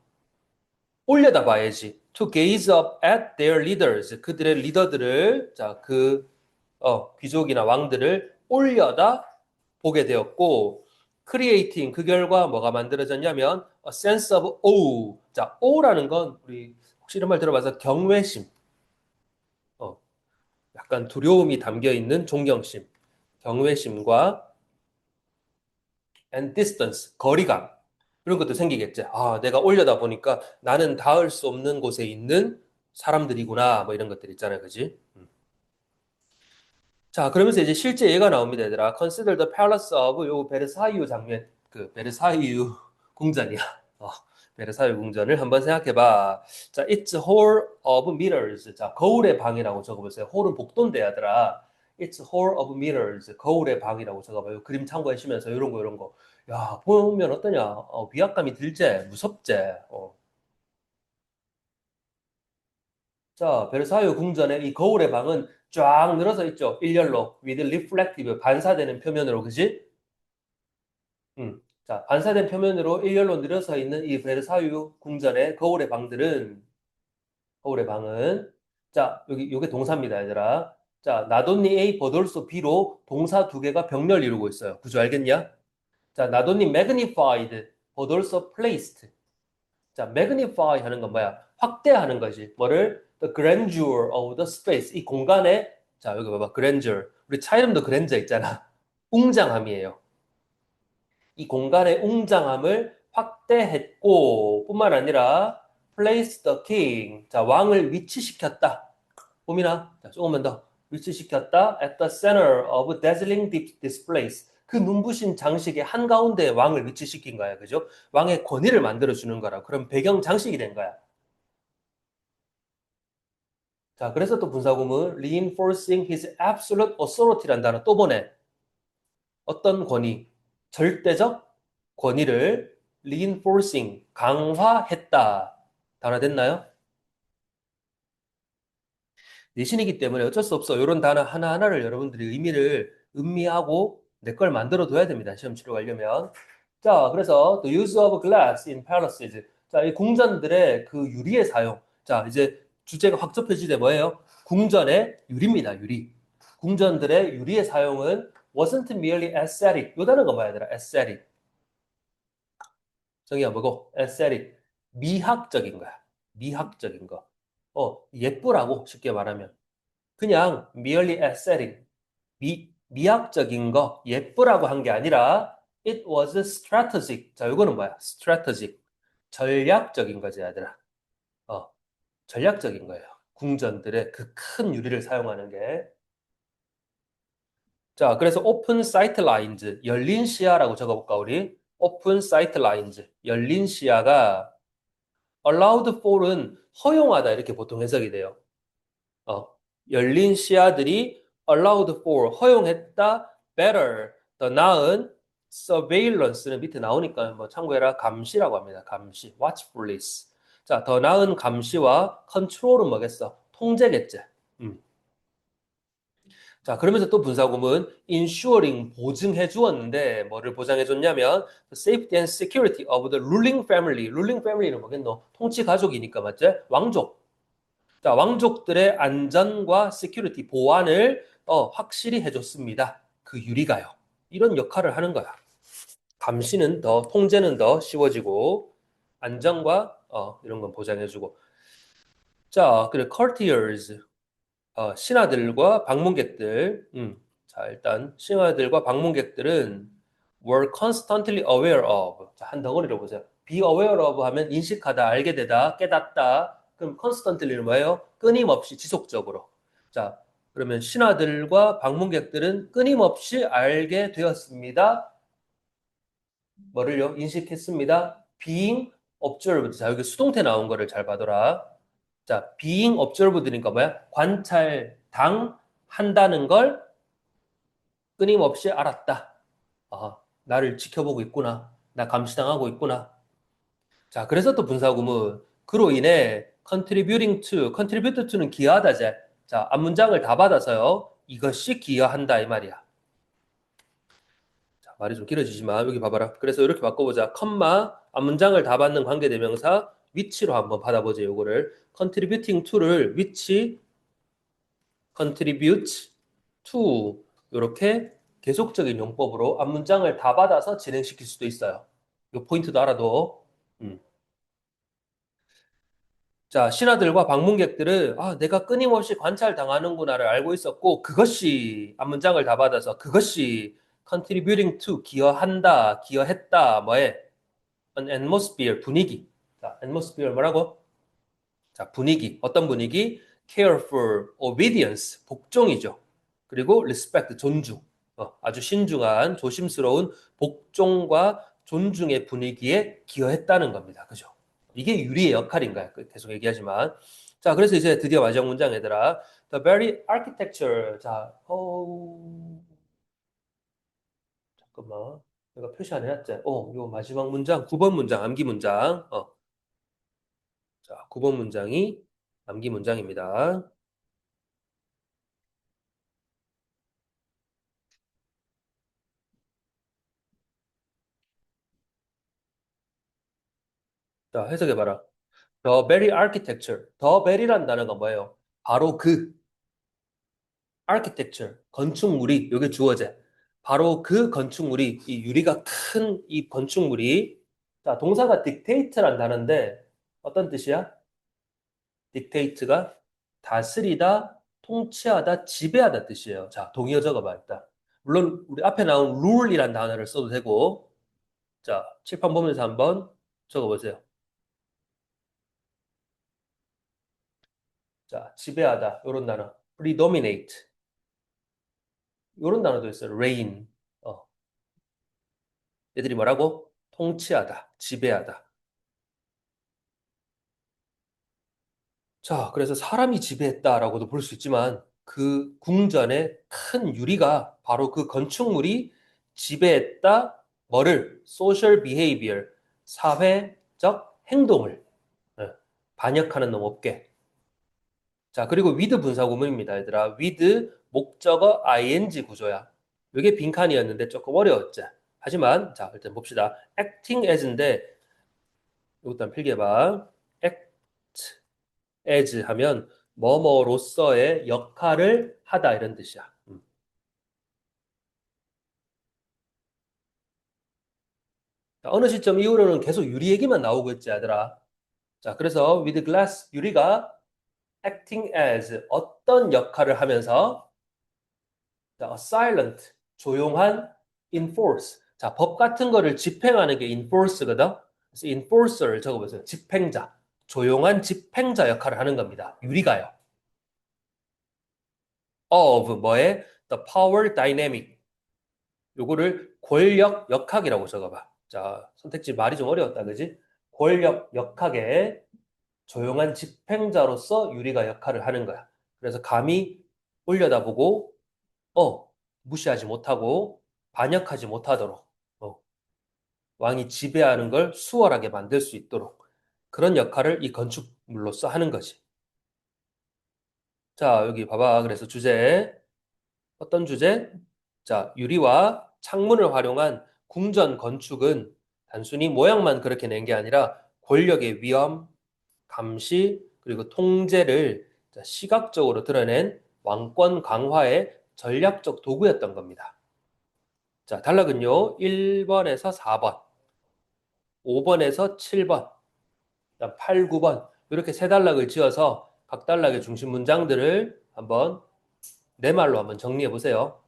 올려다 봐야지. To gaze up at their leaders. 그들의 리더들을 자, 귀족이나 왕들을 올려다 보게 되었고 creating 그 결과 뭐가 만들어졌냐면 a sense of awe. 자, awe라는 건 우리 혹시 이런 말 들어봐서 경외심. 약간 두려움이 담겨 있는 존경심, 경외심과 and distance, 거리감 이런 것도 생기겠지. 아, 내가 올려다 보니까 나는 닿을 수 없는 곳에 있는 사람들이구나. 뭐 이런 것들 있잖아요. 그지? 자, 그러면서 이제 실제 예가 나옵니다, 얘들아. Consider the palace of 요 베르사유 장면, 그 베르사유 궁전이야. 어, 베르사유 궁전을 한번 생각해봐. 자, it's hall of mirrors. 자, 거울의 방이라고 적어보세요. 홀은 복도인데, 얘들아. It's hall of mirrors. 거울의 방이라고 적어봐요. 그림 참고하시면서 이런 거. 야, 보면 어떠냐? 위압감이 들제, 무섭제. 자, 베르사유 궁전의 이 거울의 방은 쫙 늘어서 있죠. 일렬로. with reflective, 반사되는 표면으로, 그지? 자, 반사된 표면으로 일렬로 늘어서 있는 이 베르사유 궁전의 거울의 방은, 자, 요게 동사입니다, 얘들아. 자, 나돈니 A, 버돌소 B로 동사 두 개가 병렬 이루고 있어요. 구조 알겠냐? 자, 나돈니 magnified, 버돌소 placed. 자, magnify 하는 건 뭐야? 확대하는 거지. 뭐를? The grandeur of the space. 이 공간의, 자, 여기 봐봐. grandeur. 우리 차 이름도 grandeur 있잖아. 웅장함이에요. 이 공간의 웅장함을 확대했고, 뿐만 아니라 place the king. 자, 왕을 위치시켰다. 봄이나, 자, 조금만 더. 위치시켰다. at the center of dazzling displays. 그 눈부신 장식의 한가운데 왕을 위치시킨 거야. 그죠? 왕의 권위를 만들어주는 거라. 그럼 배경 장식이 된 거야. 자, 그래서 또 분사구문 reinforcing his absolute authority라는 단어 또 보내. 어떤 권위? 절대적 권위를 reinforcing, 강화했다. 단어 됐나요? 내신이기 때문에 어쩔 수 없어. 이런 단어 하나하나를 여러분들이 의미를 음미하고 내 걸 만들어 둬야 됩니다. 시험 치러 가려면. 자, 그래서 the use of glass in palaces. 자, 이 궁전들의 그 유리의 사용. 자, 이제 주제가 확 좁혀지대 뭐예요? 궁전의 유리입니다. 유리. 궁전들의 유리의 사용은 wasn't merely aesthetic. 요 단어가 뭐야, 얘들아? aesthetic. 정의가 뭐고? aesthetic. 미학적인 거야. 미학적인 거. 예쁘라고 쉽게 말하면. 그냥 merely aesthetic, 미학적인 거, 예쁘라고 한 게 아니라 it was strategic. 자, 이거는 뭐야? strategic. 전략적인 거지, 얘들아. 어, 전략적인 거예요. 궁전들의 그 큰 유리를 사용하는 게. 자, 그래서 open sight lines, 열린 시야라고 적어볼까, 우리? open sight lines, 열린 시야가 allowed for은 허용하다, 이렇게 보통 해석이 돼요. 어, 열린 시야들이 allowed for 허용했다 better 더 나은 surveillance는 밑에 나오니까 뭐 참고해라 감시라고 합니다. 감시 watchfulness 자, 더 나은 감시와 control은 뭐겠어? 통제겠지. 음. 자, 그러면서 또 분사구문 ensuring 보증해 주었는데 뭐를 보장해 줬냐면 the safety and security of the ruling family. ruling family는 뭐겠노? 통치 가족이니까 맞지? 왕족. 자, 왕족들의 안전과 시큐리티 보안을 확실히 해줬습니다. 그 유리가요. 이런 역할을 하는 거야. 감시는 더, 통제는 더 쉬워지고 안전과 이런 건 보장해주고. 자, 그리고 courtiers, 신하들과 방문객들. 자, 일단 신하들과 방문객들은 were constantly aware of. 자, 한 덩어리로 보세요. be aware of 하면 인식하다, 알게 되다, 깨닫다. 그럼 constantly는 뭐예요? 끊임없이 지속적으로. 자, 그러면 신하들과 방문객들은 끊임없이 알게 되었습니다. 뭐를요? 인식했습니다. being observed. 자, 여기 수동태 나온 거를 잘 봐둬라. 자, being observed니까 뭐야? 관찰, 당한다는 걸 끊임없이 알았다. 나를 지켜보고 있구나. 나 감시당하고 있구나. 자, 그래서 또 분사구문. 그로 인해 contributing to, contribute to는 기여하다제. 자, 앞문장을 다 받아서요. 이것이 기여한다 이 말이야. 자, 말이 좀 길어지지만 여기 봐봐라. 그래서 이렇게 바꿔보자. 컴마 앞문장을 다 받는 관계대명사 위치로 한번 받아보죠. 요거를 contributing to를 위치 contribute to 이렇게 계속적인 용법으로 앞문장을 다 받아서 진행시킬 수도 있어요. 이 포인트도 알아도. 음. 자, 신하들과 방문객들은 내가 끊임없이 관찰당하는구나를 알고 있었고 그것이 앞문장을 다 받아서 그것이 contributing to 기여한다, 기여했다, 뭐에 an atmosphere 분위기. 자, atmosphere 뭐라고? 자, 분위기. 어떤 분위기? careful, obedience, 복종이죠. 그리고 respect, 존중. 아주 신중한, 조심스러운 복종과 존중의 분위기에 기여했다는 겁니다. 그죠? 이게 유리의 역할인가요? 계속 얘기하지만. 자, 그래서 이제 드디어 마지막 문장 얘들아. The very architecture. 자, 잠깐만. 내가 표시 안 해놨지? 요 마지막 문장, 9번 문장, 암기 문장. 자, 9번 문장이 암기 문장입니다. 자, 해석해봐라. The very architecture. The very란 단어가 뭐예요? 바로 그 architecture, 건축물이, 요게 주어제. 바로 그 건축물이, 이 유리가 큰 이 건축물이, 자, 동사가 dictate란 단어인데, 어떤 뜻이야? dictate가 다스리다, 통치하다, 지배하다 뜻이에요. 자, 동의어 적어봐, 일단. 물론, 우리 앞에 나온 rule이란 단어를 써도 되고, 자, 칠판 보면서 한번 적어보세요. 자, 지배하다, 요런 단어. predominate. 요런 단어도 있어요. reign. 어, 얘들이 뭐라고? 통치하다, 지배하다. 자, 그래서 사람이 지배했다라고도 볼 수 있지만 그 궁전의 큰 유리가 바로 그 건축물이 지배했다. 뭐를? social behavior. 사회적 행동을 예, 반역하는 놈 없게. 자, 그리고 with 분사 구문입니다, 얘들아. with 목적어 ing 구조야. 이게 빈칸이었는데 조금 어려웠지. 하지만 자, 일단 봅시다. acting as인데 이것도 한번 필기해봐. act as 하면 뭐뭐로서의 역할을 하다 이런 뜻이야. 자, 어느 시점 이후로는 계속 유리 얘기만 나오고 있지, 얘들아. 자, 그래서 with glass 유리가 acting as 어떤 역할을 하면서 자, a silent 조용한 enforce 자, 법 같은 거를 집행하는 게 enforce거든. 그래서 enforcer를 적어보세요. 집행자. 조용한 집행자 역할을 하는 겁니다. 유리가요. of 뭐에 the power dynamic 요거를 권력 역학이라고 적어봐. 자, 선택지 말이 좀 어려웠다, 그지? 권력 역학의 조용한 집행자로서 유리가 역할을 하는 거야. 그래서 감히 올려다보고 무시하지 못하고 반역하지 못하도록 왕이 지배하는 걸 수월하게 만들 수 있도록 그런 역할을 이 건축물로서 하는 거지. 자, 여기 봐봐. 그래서 주제 어떤 주제? 자, 유리와 창문을 활용한 궁전 건축은 단순히 모양만 그렇게 낸 게 아니라 권력의 위험, 감시, 그리고 통제를 시각적으로 드러낸 왕권 강화의 전략적 도구였던 겁니다. 자, 단락은요. 1번에서 4번, 5번에서 7번, 8, 9번 이렇게 세 단락을 지어서 각 단락의 중심 문장들을 한번 내 말로 한번 정리해 보세요.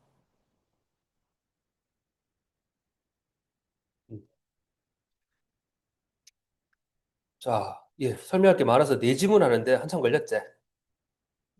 자, 예, 설명할 게 많아서 네 지문 하는데 한참 걸렸지?